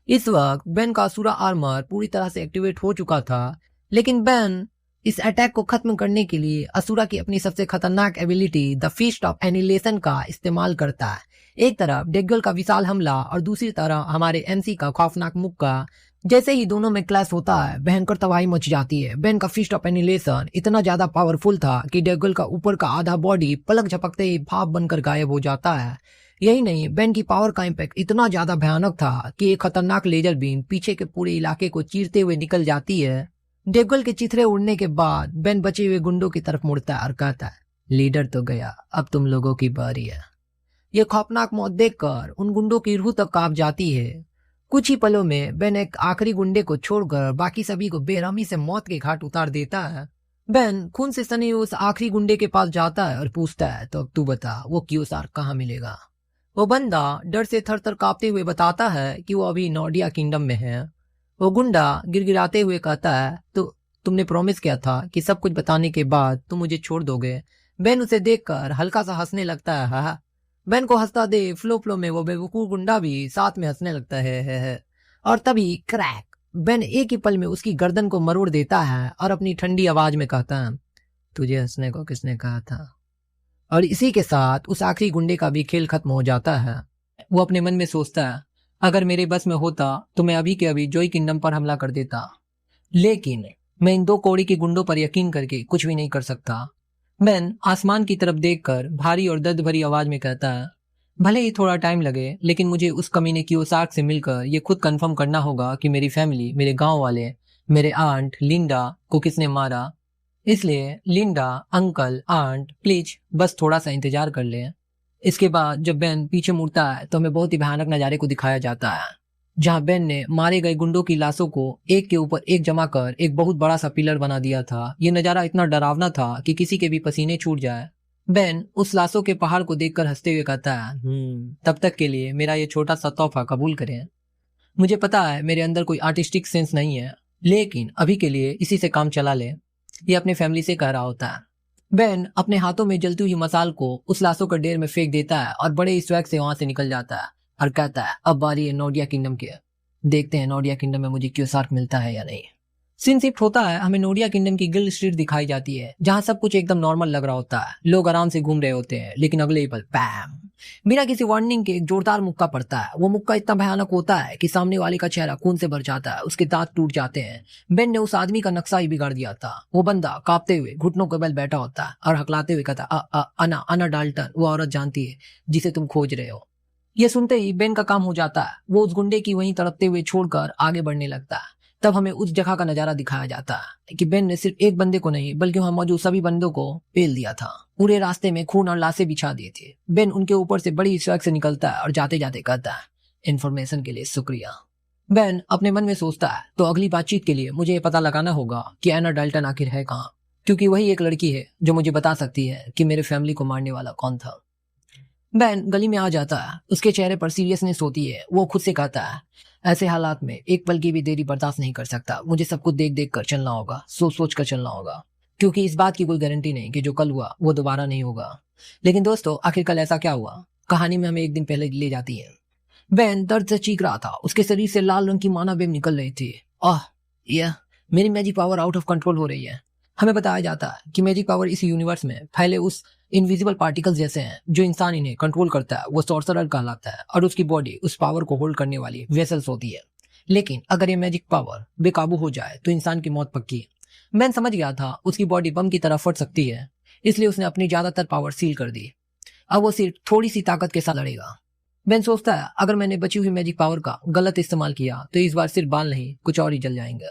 इस वक्त बेन का असुरा आर्मर पूरी तरह से एक्टिवेट हो चुका था, लेकिन बेन इस अटैक को खत्म करने के लिए असुरा की अपनी सबसे खतरनाक ability the feast of annihilation का इस्तेमाल करता है। एक तरफ डेगुएल का विशाल हमला और दूसरी तरफ हमारे एमसी का खौफनाक मुक्का। जैसे ही दोनों में क्लैश होता है, भयंकर तबाही मच जाती है। बेन का फिस्ट ऑफ एनिलेशन इतना ज्यादा पावरफुल था कि डेगुएल का ऊपर का आधा बॉडी पलक झपकते ही भाप बनकर गायब हो जाता है। यही नहीं, बेन की पावर का इम्पैक्ट इतना ज्यादा भयानक था कि एक खतरनाक लेजर बीम पीछे के पूरे इलाके को चीरते हुए निकल जाती है। डेगुएल के चिथड़े उड़ने के बाद बेन बचे हुए गुंडों की तरफ मुड़ता है और कहता है, लीडर तो गया, अब तुम लोगों की बारी है। ये खौफनाक मौत देखकर उन गुंडों की रूह तक कांप जाती है। कुछ ही पलों में बेन एक आखिरी गुंडे को छोड़कर बाकी सभी को बेरहमी से मौत के घाट उतार देता है। बेन खून से सने उस आखिरी गुंडे के पास जाता है और पूछता है, तो अब तू बता, वो क्यूसार कहाँ मिलेगा? वो बंदा डर से थर थर कांपते हुए बताता है कि वो अभी नॉर्डिया किंगडम में है। वो गुंडा गिड़गिड़ाते हुए कहता है, तो तुमने प्रॉमिस किया था कि सब कुछ बताने के बाद तुम मुझे छोड़ दोगे। बेन उसे देखकर हल्का सा हंसने लगता है। हा। बेन को हंसता दे फ्लो फ्लो में वो बेवकूफ गुंडा भी साथ में हंसने लगता है। और तभी क्रैक, बेन एक ही पल में उसकी गर्दन को मरोड़ देता है और अपनी ठंडी आवाज में कहता है, तुझे हंसने को किसने कहा था? और इसी के साथ उस आखिरी गुंडे का भी खेल खत्म हो जाता है। वो अपने मन में सोचता है, अगर मेरे बस में होता तो मैं अभी के अभी जॉय किंगडम पर हमला कर देता, लेकिन मैं इन 2 कौड़ी के गुंडों पर यकीन करके कुछ भी नहीं कर सकता। बेन आसमान की तरफ देखकर भारी और दर्द भरी आवाज में कहता है, भले ही थोड़ा टाइम लगे, लेकिन मुझे उस कमीने कियोसाक से मिलकर ये खुद कंफर्म करना होगा कि मेरी फैमिली, मेरे गांव वाले, मेरे आंट लिंडा को किसने मारा। इसलिए लिंडा, अंकल, आंट, प्लीज बस थोड़ा सा इंतजार कर ले। इसके बाद जब बेन पीछे मुड़ता है तो हमें बहुत ही भयानक नजारे को दिखाया जाता है, जहां बेन ने मारे गए गुंडों की लाशों को एक के ऊपर एक जमा कर एक बहुत बड़ा सा पिलर बना दिया था। ये नजारा इतना डरावना था कि किसी के भी पसीने छूट जाए। बेन उस लाशों के पहाड़ को देखकर हंसते हुए कहता है, तब तक के लिए मेरा ये छोटा सा तोहफा कबूल करें। मुझे पता है मेरे अंदर कोई आर्टिस्टिक सेंस नहीं है, लेकिन अभी के लिए इसी से काम चला ले। ये अपने फैमिली से कह रहा होता है। बेन अपने हाथों में जलती हुई मसाल को उस लाशों के ढेर में फेंक देता है और बड़े स्वैग से वहां से निकल जाता है और कहता है, अब बारी है नॉर्डिया किंगडम की। देखते हैं नॉर्डिया किंगडम में मुझे क्यूसार्क मिलता है या नहीं। सीन शिफ्ट होता है, हमें नॉर्डिया किंगडम की गिल्ड स्ट्रीट दिखाई जाती है, जहां सब कुछ एकदम नॉर्मल लग रहा होता है। लोग आराम से घूम रहे होते हैं, लेकिन अगले ही पल बैम, बिना किसी वार्निंग के एक जोरदार मुक्का पड़ता है। वो मुक्का इतना भयानक होता है कि सामने वाले का चेहरा खून से भर जाता है, उसके दांत टूट जाते हैं। बेन ने उस आदमी का नक्शा ही बिगाड़ दिया था। वो बंदा कांपते हुए घुटनों के बल बैठा होता है और हकलाते हुए कहता, अना अना डाल्टन, वो औरत जानती है जिसे तुम खोज रहे हो। ये सुनते ही बेन का काम हो जाता है। वो उस गुंडे की वहीं तड़पते हुए छोड़कर आगे बढ़ने लगता है। तब हमें उस जगह का नजारा दिखाया जाता है कि बेन ने सिर्फ एक बंदे को नहीं, बल्कि वहां मौजूद सभी बंदों को पेल दिया था। पूरे रास्ते में खून और लाशें बिछा दिए थे। बेन उनके ऊपर से बड़ी स्वैग से निकलता है और जाते जाते कहता है, इन्फॉर्मेशन के लिए शुक्रिया। बेन अपने मन में सोचता है, तो अगली बातचीत के लिए मुझे पता लगाना होगा कि एना डाल्टन आखिर है कहाँ, क्योंकि वही एक लड़की है जो मुझे बता सकती है कि मेरे फैमिली को मारने वाला कौन था। बेन गली में आ जाता है। उसके चेहरे पर सीरियसनेस होती है। वो खुद से कहता है, ऐसे हालात में एक पल की भी देरी बर्दाश्त नहीं कर सकता। मुझे सब कुछ देख देख कर चलना होगा, सोच सोच कर चलना होगा, क्योंकि इस बात की कोई गारंटी नहीं कि जो कल हुआ वो दोबारा नहीं होगा। लेकिन दोस्तों, आखिर कल ऐसा क्या हुआ? कहानी में हमें एक दिन पहले ले जाती है। बेन दर्द से चीख रहा था। उसके शरीर से लाल रंग की माना वेव निकल रही थी। आह, यह मेरी magic power out of control हो रही है। हमें बताया जाता है कि मैजिक पावर इस यूनिवर्स में फैले उस इनविजिबल पार्टिकल्स जैसे हैं। जो इंसान इन्हें कंट्रोल करता है वो सॉर्सरर कहलाता है और उसकी बॉडी उस पावर को होल्ड करने वाली वेसल्स होती है। लेकिन अगर ये मैजिक पावर बेकाबू हो जाए तो इंसान की मौत पक्की है। मैं समझ गया था उसकी बॉडी बम की तरह फट सकती है, इसलिए उसने अपनी ज्यादातर पावर सील कर दी। अब वो सिर्फ थोड़ी सी ताकत के साथ लड़ेगा। बेन सोचता है अगर मैंने बची हुई मैजिक पावर का गलत इस्तेमाल किया तो इस बार सिर्फ बाल नहीं कुछ और ही जल जाएंगे।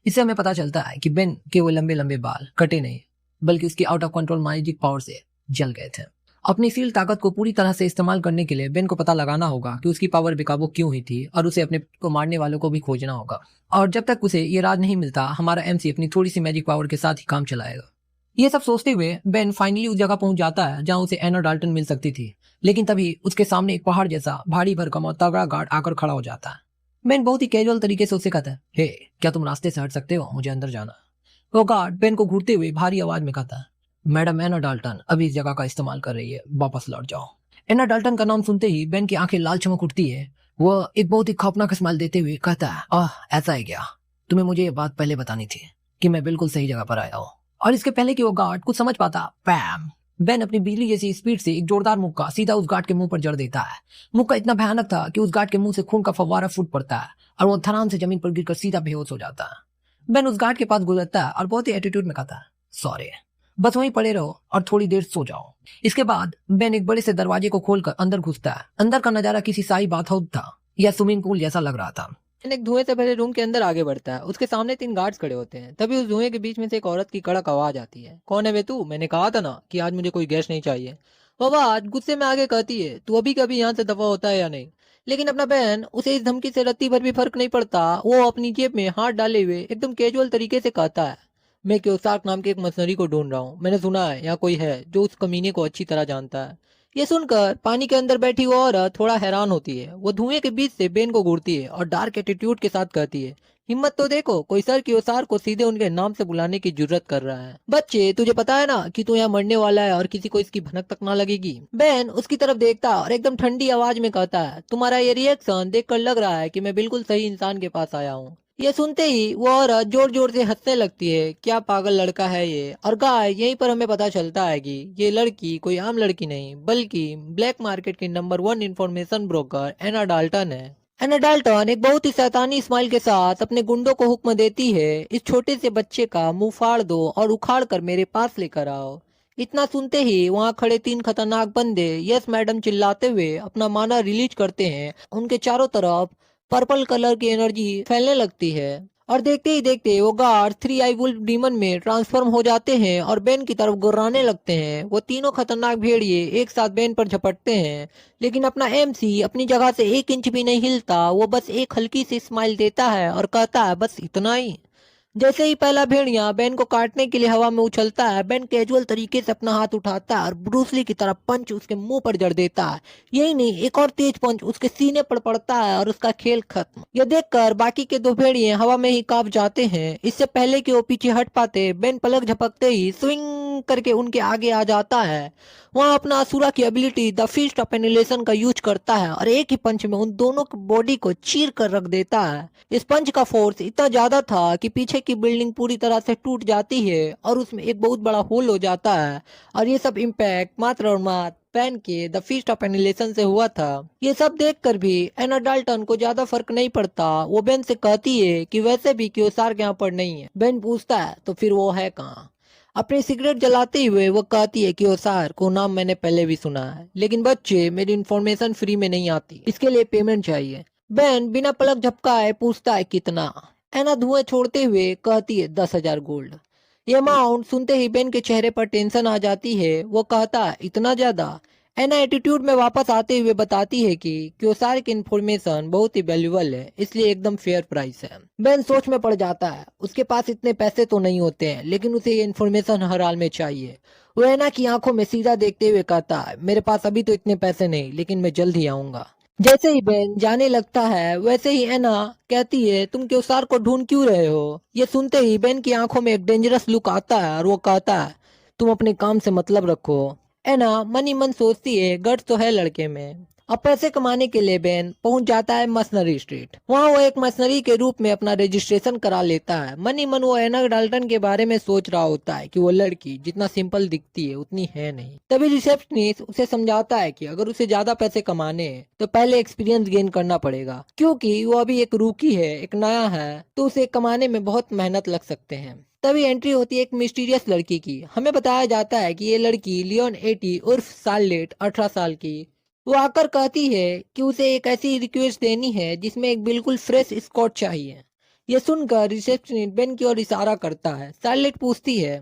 इससे हमें पता चलता है कि बेन के वो लंबे लंबे बाल कटे नहीं बल्कि उसकी out of control magic power से जल गए थे। अपनी सील ताकत को पूरी तरह से इस्तेमाल करने के लिए बेन को पता लगाना होगा कि उसकी पावर बेकाबू क्यों हुई थी और उसे अपने को मारने वालों को भी खोजना होगा। और जब तक उसे ये राज नहीं मिलता हमारा एमसी अपनी थोड़ी सी मैजिक पावर के साथ ही काम चलाएगा। ये सब सोचते हुए बेन फाइनली उस जगह पहुंच जाता है जहां उसे एना डाल्टन मिल सकती थी। लेकिन तभी उसके सामने एक पहाड़ जैसा भारी भरकम और तगड़ा गार्ड आकर खड़ा हो जाता है। बेन बहुत ही कैजुअल तरीके से उसे कहता है, हे क्या तुम रास्ते से हट सकते हो, मुझे अंदर जाना। वो गार्ड बेन को घूरते हुए भारी आवाज में कहता है, मैडम एना डाल्टन अभी इस जगह का इस्तेमाल कर रही है, वापस लौट जाओ। एना डाल्टन का नाम सुनते ही बेन की आंखें लाल चमक उठती है। वह एक बहुत ही खौफनाक स्माइल देते हुए कहता है, ऐसा है क्या, तुम्हें मुझे ये बात पहले बतानी थी कि मैं बिल्कुल सही जगह पर आया हूँ। और इसके पहले कि वो गार्ड कुछ समझ पाता, पैम, बेन अपनी बिजली जैसी स्पीड से एक जोरदार मुक्का सीधा उस गार्ड के मुंह पर जड़ देता है। मुक्का इतना भयानक था कि उस गार्ड के मुंह से खून का फव्वारा फूट पड़ता है और वो धड़ाम से जमीन पर गिरकर सीधा बेहोश हो जाता है। बेन उस गार्ड के पास गुजरता है और बहुत ही एटीट्यूड में कहता है, सॉरी, बस वहीं पड़े रहो और थोड़ी देर सो जाओ। इसके बाद बेन एक बड़े से दरवाजे को खोलकर अंदर घुसता है। अंदर का नजारा किसी शाही बाथ हाउस था या स्विमिंग पूल जैसा लग रहा था। एक धुएं से भरे रूम के अंदर आगे बढ़ता है। उसके सामने 3 गार्ड्स खड़े होते हैं। तभी उस धुएं के बीच में से एक औरत की कड़क आवाज आती है, कौन है वे तू, मैंने कहा था ना कि आज मुझे कोई गेस्ट नहीं चाहिए। वो आवाज गुस्से में आगे कहती है, तू अभी कभी यहाँ से दफा होता है या नहीं। लेकिन अपना बहन उसे इस धमकी से रत्ती भर भी फर्क नहीं पड़ता। वो अपनी जेब में हाथ डाले हुए एकदम कैजुअल तरीके से कहता है, मैं क्योसाक नाम के एक मशीनरी को ढूंढ रहा हूँ। मैंने सुना है यहाँ कोई है जो उस कमीने को अच्छी तरह जानता है। ये सुनकर पानी के अंदर बैठी वो औरत थोड़ा हैरान होती है। वो धुएं के बीच से बेन को घूरती है और डार्क एटीट्यूड के साथ कहती है, हिम्मत तो देखो, कोई सर की ओसार को सीधे उनके नाम से बुलाने की जुर्रत कर रहा है। बच्चे, तुझे पता है ना कि तू यहाँ मरने वाला है और किसी को इसकी भनक तक ना लगेगी। बेन उसकी तरफ देखता और एकदम ठंडी आवाज में कहता है, तुम्हारा ये रिएक्शन देखकर लग रहा है कि मैं बिल्कुल सही इंसान के पास आया हूँ। ये सुनते ही वो औरत जोर जोर से हंसने लगती है, क्या पागल लड़का है ये। और गाय यहीं पर हमें पता चलता है कि ये लड़की कोई आम लड़की नहीं बल्कि ब्लैक मार्केट की नंबर 1 इंफॉर्मेशन ब्रोकर एना डाल्टन है। एना डाल्टन एक बहुत ही शैतानी स्माइल के साथ अपने गुंडों को हुक्म देती है, इस छोटे से बच्चे का मुंह फाड़ दो और उखाड़ कर मेरे पास लेकर आओ। इतना सुनते ही वहाँ खड़े 3 खतरनाक बंदे यस मैडम चिल्लाते हुए अपना माना रिलीज करते हैं। उनके चारों तरफ पर्पल कलर की एनर्जी फैलने लगती है और देखते ही देखते वो गार्ड 3 आई वुल्फ डीमन में ट्रांसफॉर्म हो जाते हैं और बेन की तरफ गुर्राने लगते हैं। वो तीनों खतरनाक भेड़िए एक साथ बेन पर झपटते हैं, लेकिन अपना एमसी अपनी जगह से 1 इंच भी नहीं हिलता। वो बस एक हल्की सी स्माइल देता है और कहता है, बस इतना ही। जैसे ही पहला भेड़िया बेन को काटने के लिए हवा में उछलता है, बेन कैजुअल तरीके से अपना हाथ उठाता है और ब्रूसली की तरह पंच उसके मुंह पर जड़ देता है। यही नहीं, एक और तेज पंच उसके सीने पर पड़ता है और उसका खेल खत्म। यह देखकर बाकी के 2 भेड़िए हवा में ही कांप जाते हैं। इससे पहले कि वो पीछे हट पाते, बेन पलक झपकते ही स्विंग करके उनके आगे आ जाता है। वहाँ अपना असुरा की ability the feast of annihilation का यूज करता है और एक ही पंच में उन दोनों की बॉडी को चीर कर रख देता है। इस पंच का फोर्स इतना ज्यादा था कि पीछे की बिल्डिंग पूरी तरह से टूट जाती है और उसमें एक बहुत बड़ा होल हो जाता है। और ये सब इम्पैक्ट मात्र और मात्र बेन के द फीस्ट ऑफ एनिलेशन से हुआ था। ये सब देखकर भी एना डाल्टन को ज्यादा फर्क नहीं पड़ता। वो बेन से कहती है कि वैसे भी क्योसार्क यहाँ पर नहीं है। बेन पूछता है, तो फिर वो है कहाँ। अपनी सिगरेट जलाते हुए वो कहती है कि ओसार को नाम मैंने पहले भी सुना है, लेकिन बच्चे मेरी इन्फॉर्मेशन फ्री में नहीं आती, इसके लिए पेमेंट चाहिए। बेन बिना पलक झपकाए पूछता है, कितना। एना धुएं छोड़ते हुए कहती है, 10,000 गोल्ड। ये अमाउंट सुनते ही बेन के चेहरे पर टेंशन आ जाती है। वो कहता है, इतना ज्यादा। एना एटीट्यूड में वापस आते हुए बताती है कि क्योसार की इन्फॉर्मेशन बहुत ही वैल्यूबल है, इसलिए एकदम फेयर प्राइस है। बेन सोच में पड़ जाता है। उसके पास इतने पैसे तो नहीं होते हैं, लेकिन उसे ये इन्फॉर्मेशन हर हाल में चाहिए। वो एना की आंखों में सीधा देखते हुए कहता है, मेरे पास अभी तो इतने पैसे नहीं, लेकिन मैं जल्द ही आऊंगा। जैसे ही बेन जाने लगता है वैसे ही एना कहती है, तुम क्योसार को ढूंढ क्यों रहे हो। ये सुनते ही बेन की आंखों में एक डेंजरस लुक आता है और वो कहता है, तुम अपने काम से मतलब रखो। एना मन ही मन सोचती है, गट्स तो है लड़के में, अब पैसे कमाने के लिए बेन पहुंच जाता है मसनरी स्ट्रीट। वहां वो एक मसनरी के रूप में अपना रजिस्ट्रेशन करा लेता है। मन ही मन वो एना डाल्टन के बारे में सोच रहा होता है कि वो लड़की जितना सिंपल दिखती है उतनी है नहीं। तभी रिसेप्शनिस्ट उसे समझाता है कि अगर उसे ज्यादा पैसे कमाने हैं तो पहले एक्सपीरियंस गेन करना पड़ेगा, क्योंकि वो अभी एक रूकी है, एक नया है, तो उसे कमाने में बहुत मेहनत लग सकते हैं। तभी एंट्री होती है एक मिस्टीरियस लड़की की। हमें बताया जाता है कि ये लड़की लियोन एटी उर्फ सार्लेट 18 साल की। वो आकर कहती है कि उसे एक ऐसी रिक्वेस्ट देनी है जिसमें एक बिल्कुल फ्रेश स्कॉट चाहिए। यह सुनकर रिसेप्शनिस्ट बेन की ओर इशारा करता है। सार्लेट पूछती है,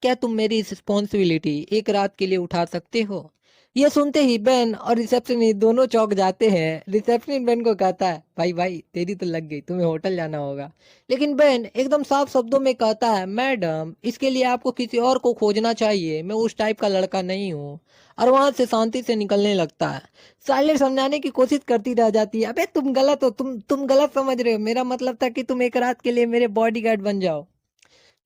क्या तुम मेरी इस रिस्पॉन्सिबिलिटी एक रात के लिए उठा सकते हो? यह सुनते ही बेन और रिसेप्शनिस्ट दोनों चौंक जाते हैं। रिसेप्शनिस्ट बेन को कहता है, भाई भाई तेरी तो लग गई, तुम्हें होटल जाना होगा। लेकिन बेन एकदम साफ शब्दों में कहता है, मैडम इसके लिए आपको किसी और को खोजना चाहिए, मैं उस टाइप का लड़का नहीं हूँ। और वहां से शांति से निकलने लगता है। साइलेंट समझाने की कोशिश करती रह जाती है, अबे तुम गलत हो, तुम गलत समझ रहे हो, मेरा मतलब था कि तुम एक रात के लिए मेरे बॉडीगार्ड बन जाओ।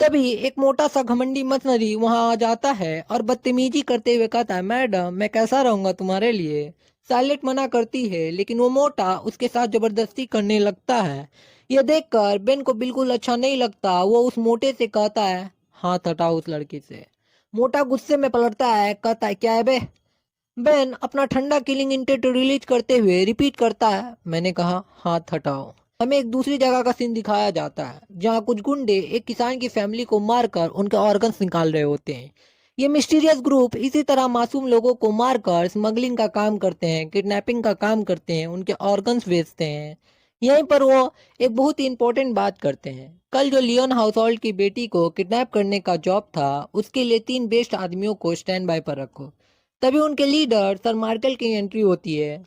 तभी एक मोटा सा घमंडी मसनरी वहां आ जाता है और बदतमीजी करते हुए कहता है, मैडम मैं कैसा रहूंगा तुम्हारे लिए? साइलेंट मना करती है, लेकिन वो मोटा उसके साथ जबरदस्ती करने लगता है। यह देखकर बेन को बिल्कुल अच्छा नहीं लगता। वो उस मोटे से कहता है, हाथ हटाओ उस लड़की से। मोटा गुस्से में पलटता है, कहता है, क्या है बे? बेन अपना ठंडा किलिंग इंटेंट रिलीज करते हुए रिपीट करता है, मैंने कहा हाथ हटाओ। हमें एक दूसरी जगह का सीन दिखाया जाता है जहां कुछ गुंडे एक किसान की फैमिली को मारकर उनके ऑर्गन्स निकाल रहे होते हैं। ये मिस्टीरियस ग्रुप इसी तरह मासूम लोगों को मारकर स्मगलिंग का काम करते हैं, किडनैपिंग का काम करते हैं, उनके ऑर्गन्स बेचते हैं। यहीं पर वो एक बहुत ही इंपॉर्टेंट बात करते हैं। कल जो लियोन हाउसहोल्ड की बेटी को किडनैप करने का जॉब था, उसके लिए 3 बेस्ट आदमियों को स्टैंड बाय पर रखो। तभी उनके लीडर सर मार्केल की एंट्री होती है।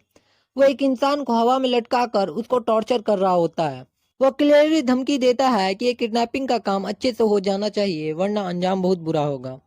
वो एक इंसान को हवा में लटका कर उसको टॉर्चर कर रहा होता है। वो क्लियरली धमकी देता है कि ये किडनैपिंग का काम अच्छे से हो जाना चाहिए, वरना अंजाम बहुत बुरा होगा।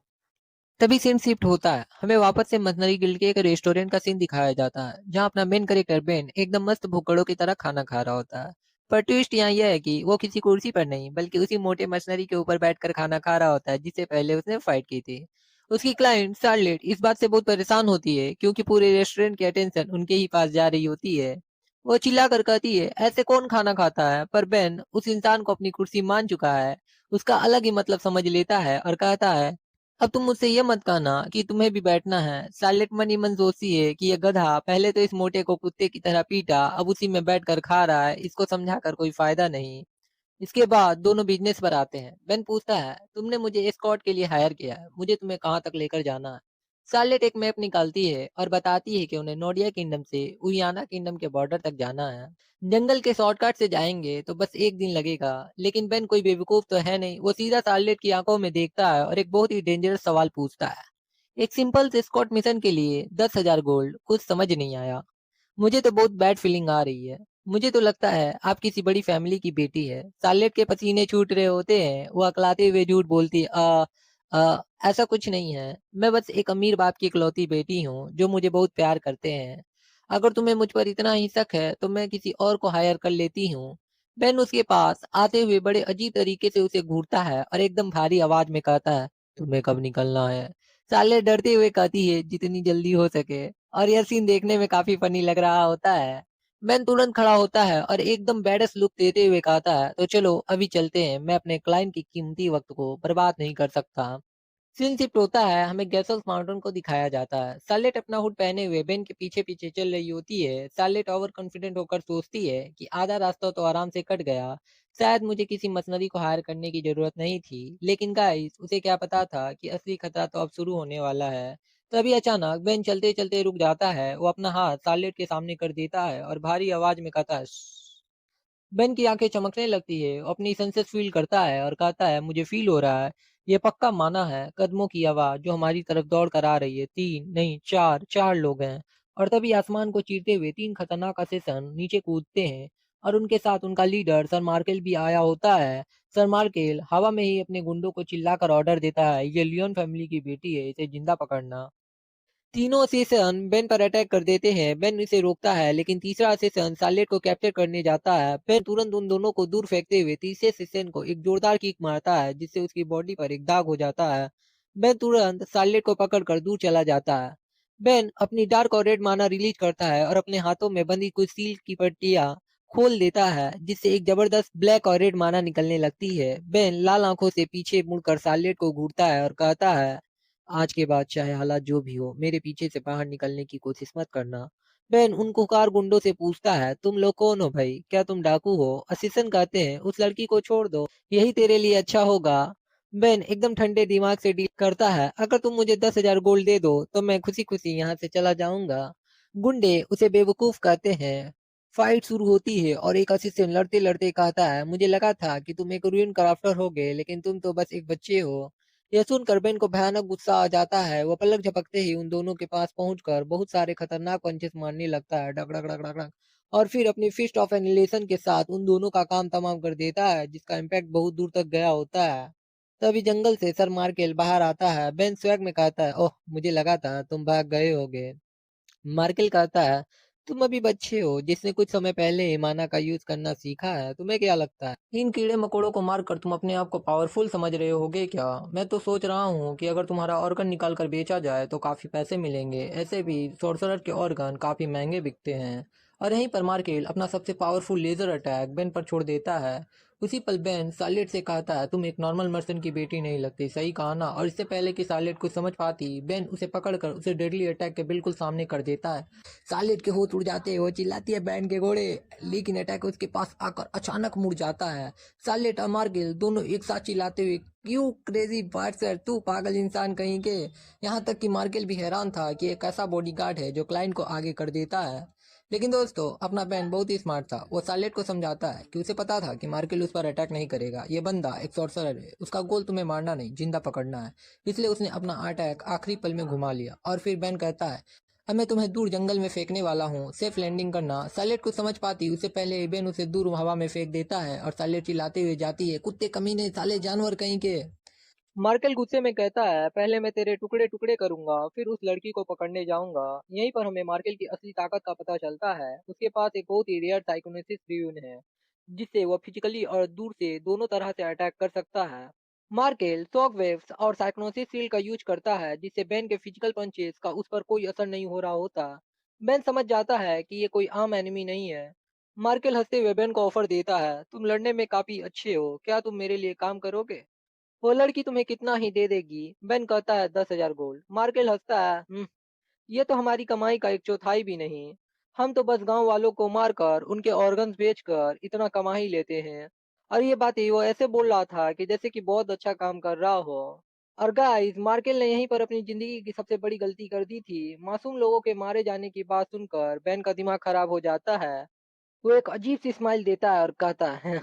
तभी सीन शिफ्ट होता है। हमें वापस से मसनरी गिल्ड के एक रेस्टोरेंट का सीन दिखाया जाता है जहां अपना मेन कैरेक्टर बेन एकदम मस्त भुक्कड़ों की तरह खाना खा रहा होता है। पर ट्विस्ट यहाँ यह है कि वो किसी कुर्सी पर नहीं बल्कि उसी मोटे मसनरी के ऊपर बैठकर खाना खा रहा होता है जिससे पहले उसने फाइट की थी। उसकी क्लाइंट शार्लेट इस बात से बहुत परेशान होती है क्योंकि पूरे रेस्टोरेंट की अटेंशन उनके ही पास जा रही होती है। वो चिल्ला कर कहती है, ऐसे कौन खाना खाता है? पर बेन उस इंसान को अपनी कुर्सी मान चुका है, उसका अलग ही मतलब समझ लेता है और कहता है, अब तुम मुझसे ये मत कहना कि तुम्हें भी बैठना है। सार्लेट मन ही मन सोचती है कि ये गधा पहले तो इस मोटे को कुत्ते की तरह पीटा, अब उसी में बैठकर खा रहा है, इसको समझाकर कोई फायदा नहीं। इसके बाद दोनों बिजनेस पर आते हैं। बेन पूछता है, तुमने मुझे एस्कॉर्ट के लिए हायर किया है, मुझे तुम्हें कहाँ तक लेकर जाना है? शार्लेट एक मैप निकालती है और बताती है कि उन्हें नोडिया किंगडम से उयाना किंगडम के बॉर्डर तक जाना है। जंगल के शॉर्टकट से जाएंगे तो बस एक दिन लगेगा। लेकिन बेन कोई बेवकूफ तो है नहीं, वो सीधा शार्लेट की आंखों में देखता है और एक बहुत ही डेंजरस सवाल पूछता है, एक सिंपल से एस्कॉर्ट मिशन के लिए 10,000 गोल्ड कुछ समझ नहीं आया। मुझे तो बहुत बैड फीलिंग आ रही है। मुझे तो लगता है आप किसी बड़ी फैमिली की बेटी है। सालेट के पसीने छूट रहे होते हैं। वो अकलाते हुए झूठ बोलती है, ऐसा कुछ नहीं है। मैं बस एक अमीर बाप की इकलौती बेटी हूँ जो मुझे बहुत प्यार करते हैं। अगर तुम्हें मुझ पर इतना ही शक है तो मैं किसी और को हायर कर लेती हूँ। बेन उसके पास आते हुए बड़े अजीब तरीके से उसे घूरता है और एकदम भारी आवाज में कहता है, तुम्हें कब निकलना है? साले डरते हुए कहती है, जितनी जल्दी हो सके। और यह सीन देखने में काफी फनी लग रहा होता है। मैन तुरंत खड़ा होता है और एकदम बैडस लुक देते हुए कहता है, तो चलो अभी चलते हैं, मैं अपने क्लाइंट की कीमती वक्त को बर्बाद नहीं कर सकता। सीन शिफ्ट होता है। हमें गैसल्स माउंटेन को दिखाया जाता है। सार्लेट अपना हुड पहने हुए बेन के पीछे पीछे चल रही होती है। सार्लेट ओवर कॉन्फिडेंट होकर सोचती है कि आधा रास्ता तो आराम से कट गया, शायद मुझे किसी मशीनरी को हायर करने की जरूरत नहीं थी। लेकिन गाइस, उसे क्या पता था कि असली खतरा तो अब शुरू होने वाला है। तभी अचानक बेन चलते चलते रुक जाता है। वो अपना हाथ सार्लेट के सामने कर देता है और भारी आवाज में कहता है, "श्श्श।" बेन की आंखें चमकने लगती है। वो अपनी सेंसेस फील करता है और कहता है, मुझे फील हो रहा है, ये पक्का माना है, कदमों की आवाज जो हमारी तरफ दौड़ कर आ रही है। 3 नहीं 4 लोग हैं। और तभी आसमान को चीरते हुए 3 खतरनाक असेसन नीचे कूदते हैं और उनके साथ उनका लीडर सर मार्केल भी आया होता है। सर मार्केल हवा में ही अपने गुंडों को चिल्लाकर ऑर्डर देता है, ये लियोन फैमिली की बेटी है, इसे जिंदा पकड़ना। तीनों असेसन बेन पर अटैक कर देते हैं। बेन इसे रोकता है, लेकिन तीसरा असेसन सार्लेट को कैप्चर करने जाता है। बेन तुरंत उन दोनों को दूर फेंकते हुए तीसरे असेसन को एक जोरदार किक मारता है जिससे उसकी बॉडी पर एक दाग हो जाता है। बेन तुरंत सार्लेट को पकड़कर दूर चला जाता है। बेन अपनी डार्क और रेड माना रिलीज करता है और अपने हाथों में बंधी कुछ सील की पट्टियां खोल देता है, जिससे एक जबरदस्त ब्लैक और रेड माना निकलने लगती है। बेन लाल आंखों से पीछे मुड़कर सार्लेट को घूरता है और कहता है, आज के बाद चाहे हालात जो भी हो, मेरे पीछे से बाहर निकलने की कोशिश मत करना। बेन उन खुंखार गुंडों से पूछता है, तुम लोग कौन हो भाई? क्या तुम डाकू हो? असिसन कहते हैं, उस लड़की को छोड़ दो, यही तेरे लिए अच्छा होगा। बेन एकदम ठंडे दिमाग से डील करता है, अगर तुम मुझे 10,000 गोल्ड दे दो तो मैं खुशी खुशी यहाँ से चला जाऊंगा। गुंडे उसे बेवकूफ कहते हैं। फाइट शुरू होती है और एक असिस्टेंट लड़ते लड़ते कहता है, मुझे लगा था कि तुम एक रूइन क्राफ्टर होगे, लेकिन तुम तो बस एक बच्चे हो। यह सुनकर बेन को भयानक गुस्सा आ जाता है। वो पलक झपकते ही उन दोनों के पास पहुंचकर बहुत सारे खतरनाक पंचेस मारने लगता है, duck duck duck duck duck, और फिर अपनी फिस्ट ऑफ एनिलेशन के साथ उन दोनों का काम तमाम कर देता है, जिसका इम्पैक्ट बहुत दूर तक गया होता है। तभी जंगल से सर मार्केल बाहर आता है। बेन स्वैग में कहता है, ओह मुझे लगा था तुम भाग गए होगे। मार्केल कहता है, तुम अभी बच्चे हो जिसने कुछ समय पहले ही माना का यूज करना सीखा है, तुम्हें क्या लगता है इन कीड़े मकोड़ों को मारकर तुम अपने आप को पावरफुल समझ रहे होगे क्या? मैं तो सोच रहा हूँ कि अगर तुम्हारा ऑर्गन निकाल कर बेचा जाए तो काफी पैसे मिलेंगे। ऐसे भी सोर्सरर के ऑर्गन काफी महंगे बिकते हैं। और यहीं पर मार्केल अपना सबसे पावरफुल लेजर अटैक बेन पर छोड़ देता है। उसी पल बेन सार्लेट से कहता है, तुम एक नॉर्मल मर्सन की बेटी नहीं लगती, सही कहा ना? और इससे पहले कि सार्लेट कुछ समझ पाती, बेन उसे पकड़कर उसे डेडली अटैक के बिल्कुल सामने कर देता है। सार्लेट के होठ उड़ जाते हैं, वो चिल्लाती है, बैन के घोड़े, लेकिन अटैक उसके पास आकर अचानक मुड़ जाता है। सार्लेट और मार्केल दोनों एक साथ चिल्लाते हुए, क्यों क्रेजी बास्टर, तू पागल इंसान कहीं के। यहाँ तक कि मार्केल भी हैरान था कि एक ऐसा बॉडीगार्ड है जो क्लाइंट को आगे कर देता है। लेकिन दोस्तों, अपना बैन बहुत ही स्मार्ट था। वो सार्लेट को समझाता है कि उसे पता था कि मार्केल उस पर अटैक नहीं करेगा। ये बंदा एक सॉर्सरर है, उसका गोल तुम्हें मारना नहीं, जिंदा पकड़ना है। इसलिए उसने अपना अटैक आखिरी पल में घुमा लिया। और फिर बैन कहता है, अब मैं तुम्हें दूर जंगल में फेंकने वाला हूँ, सेफ लैंडिंग करना। सार्लेट को समझ पाती उससे पहले बेन उसे दूर हवा में फेंक देता है और सार्लेट चिल्लाते हुए जाती है, कुत्ते कमीने, साले जानवर कहीं के। मार्केल गुस्से में कहता है, पहले मैं तेरे टुकड़े टुकड़े करूंगा, फिर उस लड़की को पकड़ने जाऊंगा। यहीं पर हमें मार्केल की असली ताकत का पता चलता है। उसके पास एक बहुत ही रेयर साइकोनेसिस ड्यून है, जिससे वह फिजिकली और दूर से दोनों तरह से अटैक कर सकता है। मार्केल शॉक वेव्स और साइकोनोसिस सील का यूज करता है, जिससे बेन के फिजिकल पंचेस का उस पर कोई असर नहीं हो रहा होता। बेन समझ जाता है कि ये कोई आम एनिमी नहीं है। मार्केल हंसते हुए बेन को ऑफर देता है, तुम लड़ने में काफी अच्छे हो, क्या तुम मेरे लिए काम करोगे? वो लड़की तुम्हें कितना ही दे देगी? बेन कहता है, 10,000 गोल्ड। मार्केल हंसता है, ये तो हमारी कमाई का एक चौथाई भी नहीं। हम तो बस गांव वालों को मारकर उनके ऑर्गन्स बेचकर इतना कमा ही लेते हैं। और ये बातें वो ऐसे बोल रहा था कि जैसे कि बहुत अच्छा काम कर रहा हो। और गाइस, मार्केल ने यहीं पर अपनी जिंदगी की सबसे बड़ी गलती कर दी थी। मासूम लोगों के मारे जाने की बात सुनकर बेन का दिमाग खराब हो जाता है। वो एक अजीब सी स्माइल देता है और कहता है,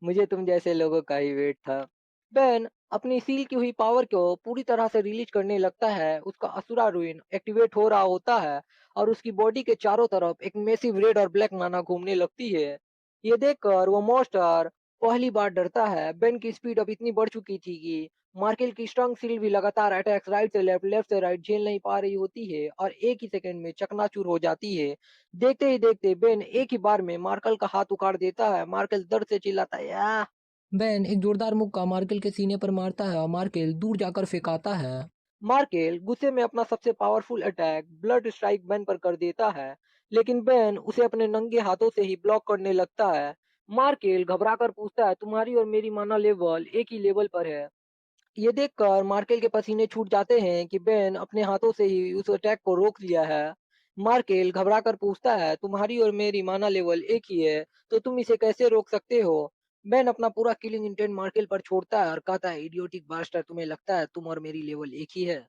मुझे तुम जैसे लोगों का ही वेट था। बेन अपनी सील की हुई पावर को पूरी तरह से रिलीज करने लगता है। उसका असुरा रूइन एक्टिवेट हो रहा होता है और उसकी बॉडी के चारों तरफ एक मैसिव रेड और ब्लैक माना घूमने लगती है। ये देखकर वो मॉन्स्टर पहली बार डरता है। बेन की स्पीड अब इतनी बढ़ चुकी थी कि मार्केल की स्ट्रांग सील भी लगातार अटैक्स राइट से लेफ्ट, लेफ्ट से राइट झेल नहीं पा रही होती है और एक ही सेकंड में चकनाचूर हो जाती है। देखते ही देखते बेन एक ही बार में मार्कल का हाथ उखाड़ देता है। मार्कल दर्द से चिल्लाता है, "या!" बेन एक जोरदार मुक्का मार्केल के सीने पर मारता है और मार्केल दूर जाकर फेंकाता है। मार्केल गुस्से में अपना सबसे powerful attack blood strike Ben पर कर देता है, लेकिन बेन उसे अपने नंगे हाथों से ही ब्लॉक करने लगता है। मार्केल घबराकर पूछता है, तुम्हारी और मेरी माना लेवल एक ही लेवल पर है। ये देखकर मार्केल के पसीने छूट जाते हैं कि बेन अपने हाथों से ही उस अटैक को रोक लिया है। मार्केल घबराकर पूछता है, तुम्हारी और मेरी माना लेवल एक ही है, तो तुम इसे कैसे रोक सकते हो? बेन अपना पूरा किलिंग इंटेंट मार्केल पर छोड़ता है और कहता है, इडियोटिक बास्टर, तुम्हें लगता है तुम और मेरी लेवल एक ही है?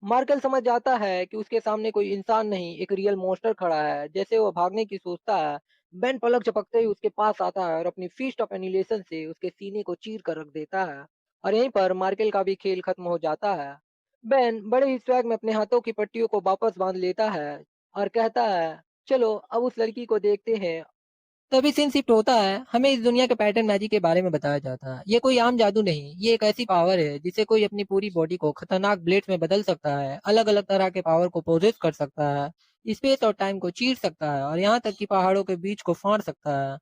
मार्केल समझ जाता है कि उसके सामने कोई इंसान नहीं, एक रियल मॉन्स्टर खड़ा है। जैसे वो भागने की सोचता है, बेन पलक झपकते ही उसके पास आता है और अपनी फीस्ट ऑफ एनिलेशन से उसके सीने को चीर कर रख देता है। और यहीं पर मार्केल का भी खेल खत्म हो जाता है। बेन बड़े ही स्वैग में अपने हाथों की पट्टियों को वापस बांध लेता है और कहता है, चलो अब उस लड़की को देखते हैं। तभी सीन शिफ्ट होता है। हमें इस दुनिया के पैटर्न मैजिक के बारे में बताया जाता है। ये कोई आम जादू नहीं, ये एक ऐसी पावर है जिसे कोई अपनी पूरी बॉडी को खतरनाक ब्लेड्स में बदल सकता है, अलग अलग तरह के पावर को पोजेस कर सकता है, स्पेस और टाइम को चीर सकता है और यहाँ तक कि पहाड़ों के बीच को फाड़ सकता है।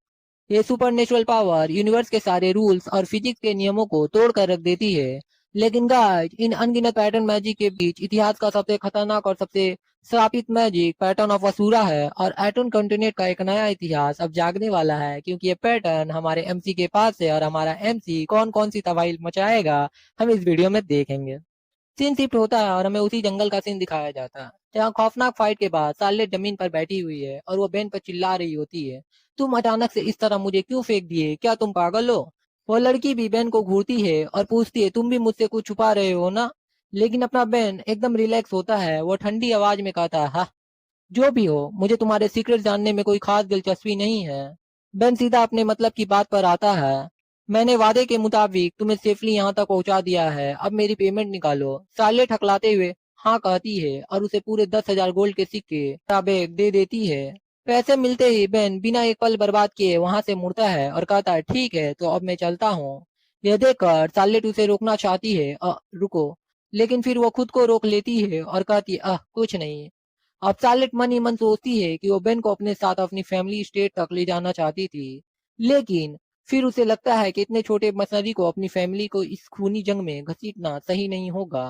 ये सुपरनेचुरल पावर यूनिवर्स के सारे रूल्स और फिजिक्स के नियमों को तोड़ कर रख देती है। लेकिन गाइस इन अनगिनत पैटर्न मैजिक के बीच इतिहास का सबसे खतरनाक और सबसे श्रापित मैजिक पैटर्न ऑफ असुरा है और एटॉन कंटिनेंट का एक नया इतिहास अब जागने वाला है क्योंकि ये पैटर्न हमारे एमसी के पास है और हमारा एमसी कौन कौन सी तबाही मचाएगा हम इस वीडियो में देखेंगे। सीन शिफ्ट होता है और हमें उसी जंगल का सीन दिखाया जाता है जहाँ खौफनाक फाइट के बाद सार्लेट जमीन पर बैठी हुई है और वो बेन पर चिल्ला रही होती है, तुम अचानक से इस तरह मुझे क्यों फेंक दिए, क्या तुम पागल हो। वो लड़की भी बेन को घूरती है और पूछती है तुम भी मुझसे कुछ छुपा रहे हो ना। लेकिन अपना बेन एकदम रिलैक्स होता है, वो ठंडी आवाज में कहता है हाँ, जो भी हो मुझे तुम्हारे सीक्रेट जानने में कोई खास दिलचस्पी नहीं है। बेन सीधा अपने मतलब की बात पर आता है, मैंने वादे के मुताबिक तुम्हें सेफली यहाँ तक पहुँचा दिया है, अब मेरी पेमेंट निकालो। सार्लेट हकलाते हुए हाँ कहती है और उसे पूरे 10,000 गोल्ड के सिक्के का बैग दे देती है। पैसे मिलते ही बेन बिना एक पल बर्बाद किए वहां से मुड़ता है और कहता है ठीक है तो अब मैं चलता हूँ। यह देखकर सार्लेट उसे रोकना चाहती है, रुको, लेकिन फिर वो खुद को रोक लेती है और कहती है कुछ नहीं। अब चार्लेट मन ही मन सोचती है कि वो बेन को अपने साथ अपनी फैमिली स्टेट तक ले जाना चाहती थी, लेकिन फिर उसे लगता है कि इतने छोटे मसनरी को अपनी फैमिली को इस खूनी जंग में घसीटना सही नहीं होगा।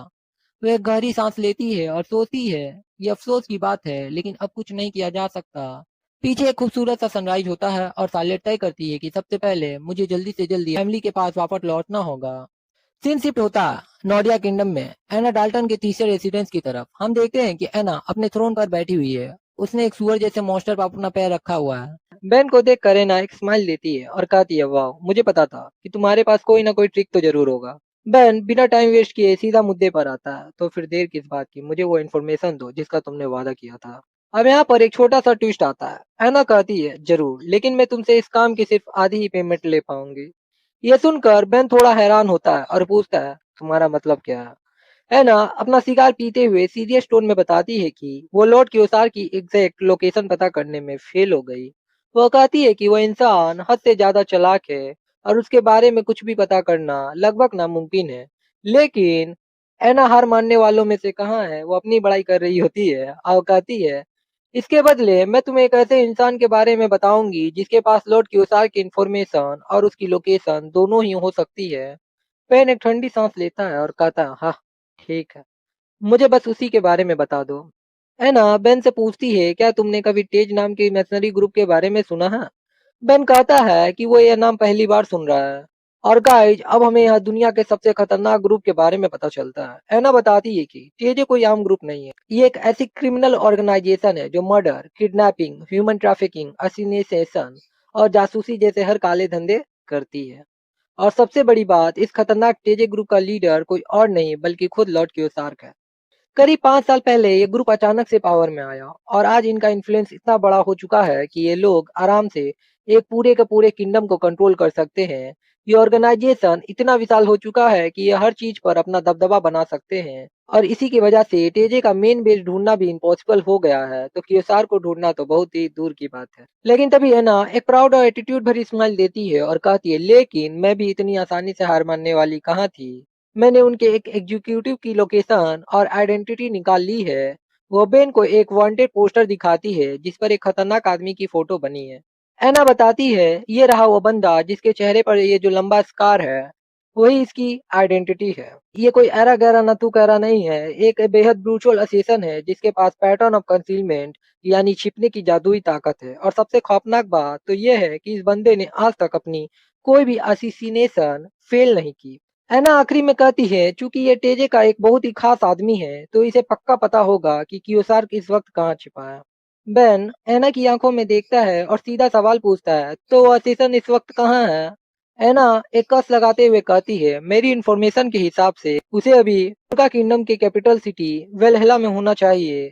वह गहरी सांस लेती है और सोचती है ये अफसोस की बात है लेकिन अब कुछ नहीं किया जा सकता। पीछे एक खूबसूरत सा सनराइज होता है और सार्लेट तय करती है कि सबसे पहले मुझे जल्दी से जल्दी फैमिली के पास वापस लौटना होगा। सीन शिफ्ट होता नॉर्डिया किंगडम में एना डाल्टन के तीसरे रेसिडेंस की तरफ। हम देखते हैं कि एना अपने थ्रोन पर बैठी हुई है, उसने एक सुअर जैसे मॉन्स्टर पर अपना पैर रखा हुआ है। बेन को देख कर एना एक स्माइल देती है और कहती है वाह, मुझे पता था कि तुम्हारे पास कोई ना कोई ट्रिक तो जरूर होगा। बेन बिना टाइम वेस्ट किए सीधा मुद्दे पर आता है, तो फिर देर किस बात की, मुझे वो इन्फॉर्मेशन दो जिसका तुमने वादा किया था। अब यहाँ पर एक छोटा सा ट्विस्ट आता है। एना कहती है जरूर, लेकिन मैं तुमसे इस काम की सिर्फ आधी ही पेमेंट ले पाऊंगी। ये सुनकर बेन थोड़ा हैरान होता है और पूछता है तुम्हारा मतलब क्या है ना। अपना सिगार पीते हुए सीरियस टोन में बताती है कि वो लॉर्ड क्योसार की एग्जैक्ट लोकेशन पता करने में फेल हो गई। वो कहती है कि वो इंसान हद से ज्यादा चालाक है और उसके बारे में कुछ भी पता करना लगभग नामुमकिन है। लेकिन एना हार मानने वालों में से कहाँ है, वो अपनी बड़ाई कर रही होती है और कहती है इसके बदले मैं तुम्हें एक ऐसे इंसान के बारे में बताऊंगी जिसके पास लॉर्ड क्यूसार की इंफॉर्मेशन और उसकी लोकेशन दोनों ही हो सकती है। पेन एक ठंडी सांस लेता है और कहता है हाँ ठीक है, मुझे बस उसी के बारे में बता दो। एना बेन से पूछती है क्या तुमने कभी तेज नाम के मर्सनरी ग्रुप के बारे में सुना है। बेन कहता है कि वो यह नाम पहली बार सुन रहा है। और गाइज अब हमें यहाँ दुनिया के सबसे खतरनाक ग्रुप के बारे में पता चलता है। एना बताती है कि टीजे कोई आम ग्रुप नहीं है, ये एक ऐसी क्रिमिनल ऑर्गेनाइजेशन है जो मर्डर, किडनैपिंग, ह्यूमन ट्रैफिकिंग, असिनेशन और जासूसी जैसे हर काले धंधे करती है। और सबसे बड़ी बात, इस खतरनाक टीजे ग्रुप का लीडर कोई और नहीं बल्कि खुद लॉर्ड क्यूसार्क है। करीब 5 साल पहले ये ग्रुप अचानक से पावर में आया और आज इनका इन्फ्लुएंस इतना बड़ा हो चुका है कि ये लोग आराम से एक पूरे के पूरे किंगडम को कंट्रोल कर सकते हैं। ये ऑर्गेनाइजेशन इतना विशाल हो चुका है कि ये हर चीज पर अपना दबदबा बना सकते हैं और इसी की वजह से टेजे का मेन बेस ढूंढना भी इम्पॉसिबल हो गया है, तो क्यूसार को ढूंढना तो बहुत ही दूर की बात है। लेकिन तभी है ना एक प्राउड और एटीट्यूड भरी स्माइल देती है और कहती है लेकिन मैं भी इतनी आसानी से हार मानने वाली कहाँ थी। मैंने उनके एक एग्जीक्यूटिव की लोकेशन और आइडेंटिटी निकाल ली है। वो बेन को एक वांटेड पोस्टर दिखाती है जिस पर एक खतरनाक आदमी की फोटो बनी है। एना बताती है ये रहा वो बंदा जिसके चेहरे पर ये जो लंबा स्कार है, वही इसकी आइडेंटिटी है। ये कोई ऐरा गैरा नतू कैरा नहीं है, एक बेहद ब्रूचुअल असेसन है जिसके पास पैटर्न ऑफ कंसीलमेंट यानी छिपने की जादुई ताकत है। और सबसे खौफनाक बात तो यह है कि इस बंदे ने आज तक अपनी कोई भी असिसिनेशन फेल नहीं की। एना आखिरी में कहती है चूंकि ये टेजे का एक बहुत ही खास आदमी है तो इसे पक्का पता होगा कि कियोसार्क इस वक्त कहाँ छिपा है। बेन एना की आंखों में देखता है और सीधा सवाल पूछता है तो वो असीसन इस वक्त कहाँ है। एना एक कस लगाते हुए कहती है मेरी इंफॉर्मेशन के हिसाब से उसे अभी उनका किंगडम की कैपिटल सिटी वेलहेला में होना चाहिए।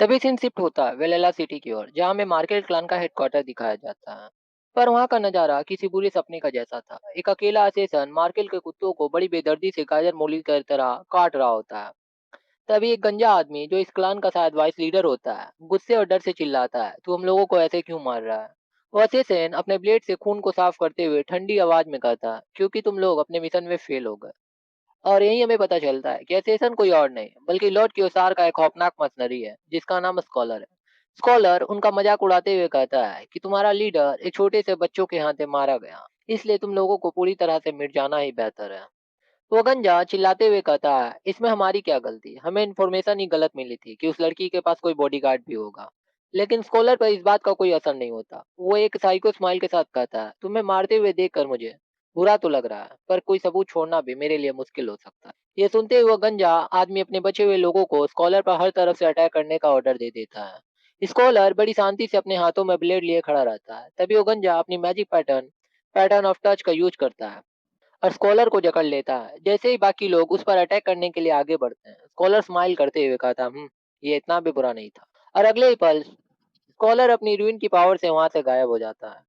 तभी सीन शिफ्ट होता है वेलेला सिटी की ओर जहाँ में मार्केट क्लान का हेडक्वार्टर दिखाया जाता है। पर वहाँ का नजारा किसी बुरे सपने का जैसा था। एक अकेला असेसन मार्केल के कुत्तों को बड़ी बेदर्दी से गाजर मूली की तरह काट रहा होता है। तभी एक गंजा आदमी जो इस क्लान का शायद वाइस लीडर होता है गुस्से और डर से चिल्लाता है तू हम लोगों को ऐसे क्यों मार रहा है। वो असेसन अपने ब्लेड से खून को साफ करते हुए ठंडी आवाज में कहता है क्योंकि तुम लोग अपने मिशन में फेल हो गए। और यही हमें पता चलता है कि एसेसन कोई और नहीं बल्कि लॉर्ड क्योसार का एक खौफनाक मर्सनरी है जिसका नाम स्कॉलर है। स्कॉलर उनका मजाक उड़ाते हुए कहता है कि तुम्हारा लीडर एक छोटे से बच्चों के हाथे मारा गया, इसलिए तुम लोगों को पूरी तरह से मिट जाना ही बेहतर है। वो गंजा चिल्लाते हुए कहता है, इसमें हमारी क्या गलती, हमें इन्फॉर्मेशन ही गलत मिली थी कि उस लड़की के पास कोई बॉडीगार्ड भी होगा। लेकिन स्कॉलर पर इस बात का कोई असर नहीं होता। वो एक साइको स्माइल के साथ कहता है, तुम्हें मारते हुए देखकर मुझे बुरा तो लग रहा है, पर कोई सबूत छोड़ना भी मेरे लिए मुश्किल हो सकता है। ये सुनते हुए गंजा आदमी अपने बचे हुए लोगों को स्कॉलर पर हर तरफ से अटैक करने का ऑर्डर दे देता है। स्कॉलर बड़ी शांति से अपने हाथों में ब्लेड लिए खड़ा रहता है। तभी वो गंजा अपनी magic pattern pattern of touch का यूज करता है और स्कॉलर को जकड़ लेता है। जैसे ही बाकी लोग उस पर अटैक करने के लिए आगे बढ़ते हैं, स्कॉलर स्माइल करते हुए कहता, ये इतना भी बुरा नहीं था। और अगले ही पल स्कॉलर अपनी रूइन की पावर से वहां से गायब हो जाता है।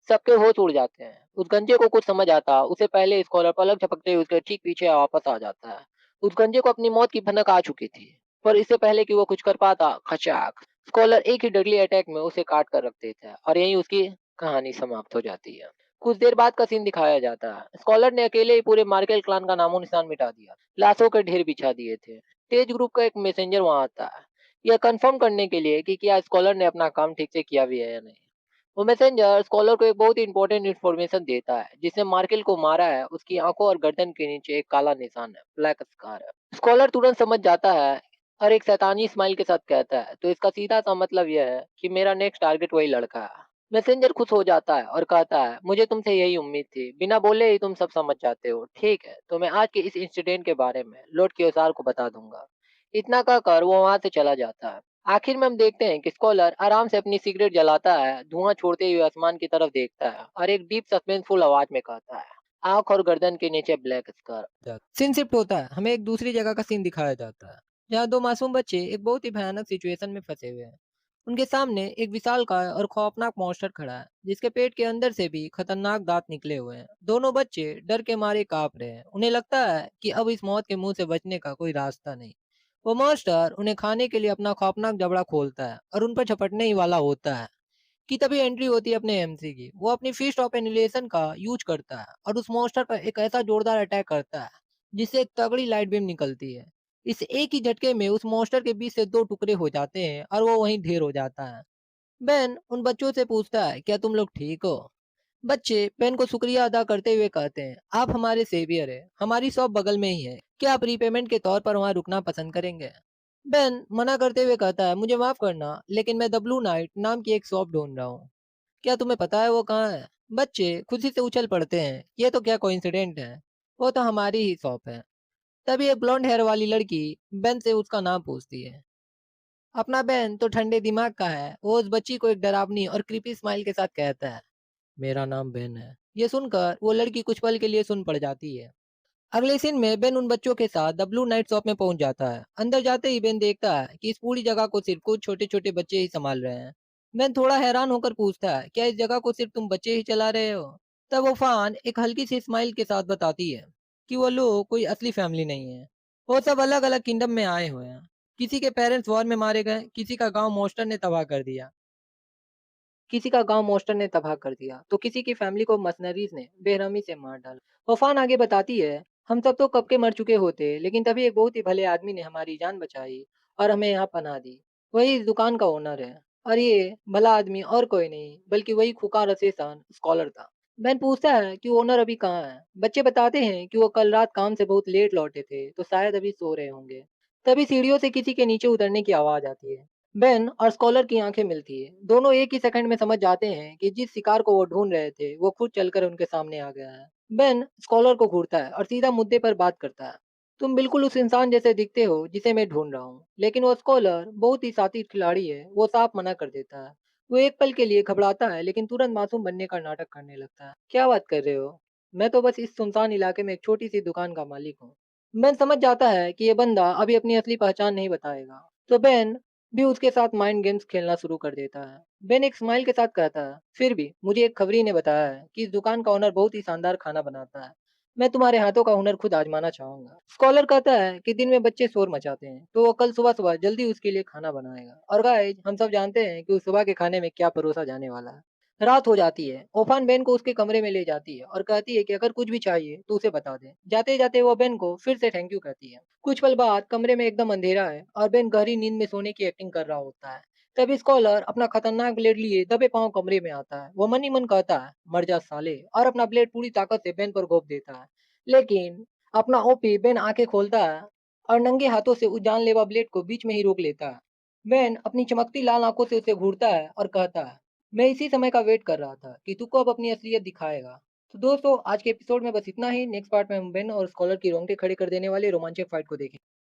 सबके होश उड़ जाते हैं। उस गंजे को कुछ समझ आता उससे पहले स्कॉलर पलक झपकते हुए उसके ठीक पीछे वापस आ जाता है। उस गंजे को अपनी मौत की भनक आ चुकी थी, पर इससे पहले कि वो कुछ कर पाता, खचाक, स्कॉलर एक ही डगली अटैक में उसे काट कर रख देता है और यहीं उसकी कहानी समाप्त हो जाती है। कुछ देर बाद का सीन दिखाया जाता है। स्कॉलर ने अकेले ही पूरे मार्केल क्लान का नामो निशान मिटा दिया, लाशों के ढेर बिछा दिए थे। तेज ग्रुप का एक मैसेंजर वहां आता है, यह कंफर्म करने के लिए कि क्या स्कॉलर ने अपना काम ठीक से किया भी है या नहीं। वो मैसेंजर स्कॉलर को एक बहुत ही इंपॉर्टेंट इन्फॉर्मेशन देता है, जिसने मार्केल को मारा है उसकी आंखों और गर्दन के नीचे एक काला निशान है, ब्लैक स्कार है। स्कॉलर तुरंत समझ जाता है और एक शैतानी स्माइल के साथ कहता है, तो इसका सीधा सा मतलब यह है कि मेरा नेक्स्ट टारगेट वही लड़का है। मैसेंजर खुश हो जाता है और कहता है, मुझे तुमसे यही उम्मीद थी, बिना बोले ही तुम सब समझ जाते हो। ठीक है, तो मैं आज के इस इंसिडेंट के बारे में लॉर्ड क्योसार को बता दूंगा। इतना कहकर वो वहां से चला जाता है। आखिर में हम देखते हैं कि स्कॉलर आराम से अपनी सिगरेट जलाता है, धुआं छोड़ते हुए आसमान की तरफ देखता है और एक डीप सस्पेंसफुल आवाज में कहता है, आंख और गर्दन के नीचे ब्लैक स्कार। सीन शिफ्ट होता है, हमें एक दूसरी जगह का सीन दिखाया जाता है, जहाँ दो मासूम बच्चे एक बहुत ही भयानक सिचुएशन में फंसे हुए हैं। उनके सामने एक विशालकाय और खौफनाक मॉन्स्टर खड़ा है, जिसके पेट के अंदर से भी खतरनाक दांत निकले हुए हैं। दोनों बच्चे डर के मारे कांप रहे हैं। उन्हें लगता है कि अब इस मौत के मुंह से बचने का कोई रास्ता नहीं। वो मॉन्स्टर उन्हें खाने के लिए अपना खौफनाक जबड़ा खोलता है और उन पर झपटने ही वाला होता है कि तभी एंट्री होती है अपने एमसी की। वो अपनी फिस्ट ऑफ एनिलेशन का यूज करता है और उस मॉन्स्टर पर एक ऐसा जोरदार अटैक करता है जिससे एक तगड़ी लाइट बीम निकलती है। इस एक ही झटके में उस मॉन्स्टर के बीच से दो टुकड़े हो जाते हैं और वो वहीं ढेर हो जाता है। बेन उन बच्चों से पूछता है, क्या तुम लोग ठीक हो? बच्चे बेन को शुक्रिया अदा करते हुए कहते हैं, आप हमारे सेवियर है, हमारी शॉप बगल में ही है, क्या आप रीपेमेंट के तौर पर वहाँ रुकना पसंद करेंगे? बेन मना करते हुए कहता है, मुझे माफ करना, लेकिन मैं द ब्लू नाइट नाम की एक शॉप ढूंढ रहा हूँ। क्या तुम्हें पता है वो कहाँ है? बच्चे खुशी से उछल पड़ते हैं, ये तो क्या कोइंसिडेंट है, वो तो हमारी ही शॉप है। तभी एक ब्लॉन्ड हेयर वाली लड़की बेन से उसका नाम पूछती है। अपना बेन तो ठंडे दिमाग का है, वो उस बच्ची को एक डरावनी और क्रीपी स्माइल के साथ कहता है, मेरा नाम बेन है। ये सुनकर वो लड़की कुछ पल के लिए सुन पड़ जाती है। अगले सीन में बेन उन बच्चों के साथ द ब्लू नाइट शॉप में पहुंच जाता है। अंदर जाते ही बेन देखता है कि इस पूरी जगह को सिर्फ कुछ छोटे छोटे बच्चे ही संभाल रहे हैं। बेन थोड़ा हैरान होकर पूछता है, क्या इस जगह को सिर्फ तुम बच्चे ही चला रहे हो? तब वो फान एक हल्की सी स्माइल के साथ बताती है कि वो लोग कोई असली फैमिली नहीं है। वो सब अलग अलग किंगडम में आए हुए हैं। किसी के पेरेंट्स वॉर में मारे गए, किसी का गांव मॉन्स्टर ने तबाह कर दिया, तो किसी की फैमिली को मर्सनरीज ने बेरहमी से मार डाला। वफान आगे बताती है, हम सब तो कब के मर चुके होते, लेकिन तभी एक बहुत ही भले आदमी ने हमारी जान बचाई और हमें यहाँ पनाह दी। वही इस दुकान का ओनर है और ये भला आदमी और कोई नहीं बल्कि वही खुकार असेसान स्कॉलर था। बैन पूछता है कि ओनर अभी कहाँ है। बच्चे बताते हैं कि वो कल रात काम से बहुत लेट लौटे थे, तो शायद अभी सो रहे होंगे। तभी सीढ़ियों से किसी के नीचे उतरने की आवाज आती है। बेन और स्कॉलर की आंखें मिलती है। दोनों एक ही सेकंड में समझ जाते हैं कि जिस शिकार को वो ढूंढ रहे थे वो खुद चलकर उनके सामने आ गया है। बेन स्कॉलर को घूरता है और सीधा मुद्दे पर बात करता है, तुम बिल्कुल उस इंसान जैसे दिखते हो जिसे मैं ढूंढ रहा हूँ। लेकिन वो स्कॉलर बहुत ही शातिर खिलाड़ी है, वो साफ मना कर देता है। वो एक पल के लिए घबराता है लेकिन तुरंत मासूम बनने का नाटक करने लगता है। क्या बात कर रहे हो, मैं तो बस इस सुनसान इलाके में एक छोटी सी दुकान का मालिक हूँ। बेन समझ जाता है कि ये बंदा अभी अपनी असली पहचान नहीं बताएगा, तो बेन भी उसके साथ माइंड गेम्स खेलना शुरू कर देता है। बेन एक स्माइल के साथ कहता है, फिर भी मुझे एक खबरी ने बताया है कि इस दुकान का ओनर बहुत ही शानदार खाना बनाता है। मैं तुम्हारे हाथों का हुनर खुद आजमाना चाहूंगा। स्कॉलर कहता है कि दिन में बच्चे शोर मचाते हैं, तो वो कल सुबह सुबह जल्दी उसके लिए खाना बनाएगा। और गाइस, हम सब जानते हैं कि उस सुबह के खाने में क्या परोसा जाने वाला है। रात हो जाती है। ओफान बेन को उसके कमरे में ले जाती है और कहती है कि अगर कुछ भी चाहिए तो उसे बता दे। जाते जाते वो बेन को फिर से थैंक यू कहती है। कुछ पल बाद कमरे में एकदम अंधेरा है और बेन गहरी नींद में सोने की एक्टिंग कर रहा होता है। तभी स्कॉलर अपना खतरनाक ब्लेड लिए दबे पांव कमरे में आता है। वो मन ही मन कहता है, मर जा साले, और अपना ब्लेड पूरी ताकत से बेन पर घोंप देता है। लेकिन अपना ओपी बेन आंखें खोलता है और नंगे हाथों से उस जानलेवा ब्लेड को बीच में ही रोक लेता है। बेन अपनी चमकती लाल आंखों से उसे घूरता है और कहता है, मैं इसी समय का वेट कर रहा था कि तू को अब अपनी असलियत दिखाएगा। तो दोस्तों, आज के एपिसोड में बस इतना ही। नेक्स्ट पार्ट में हम बेन और स्कॉलर की रोंगटे खड़े कर देने वाली रोमांचक फाइट को देखेंगे।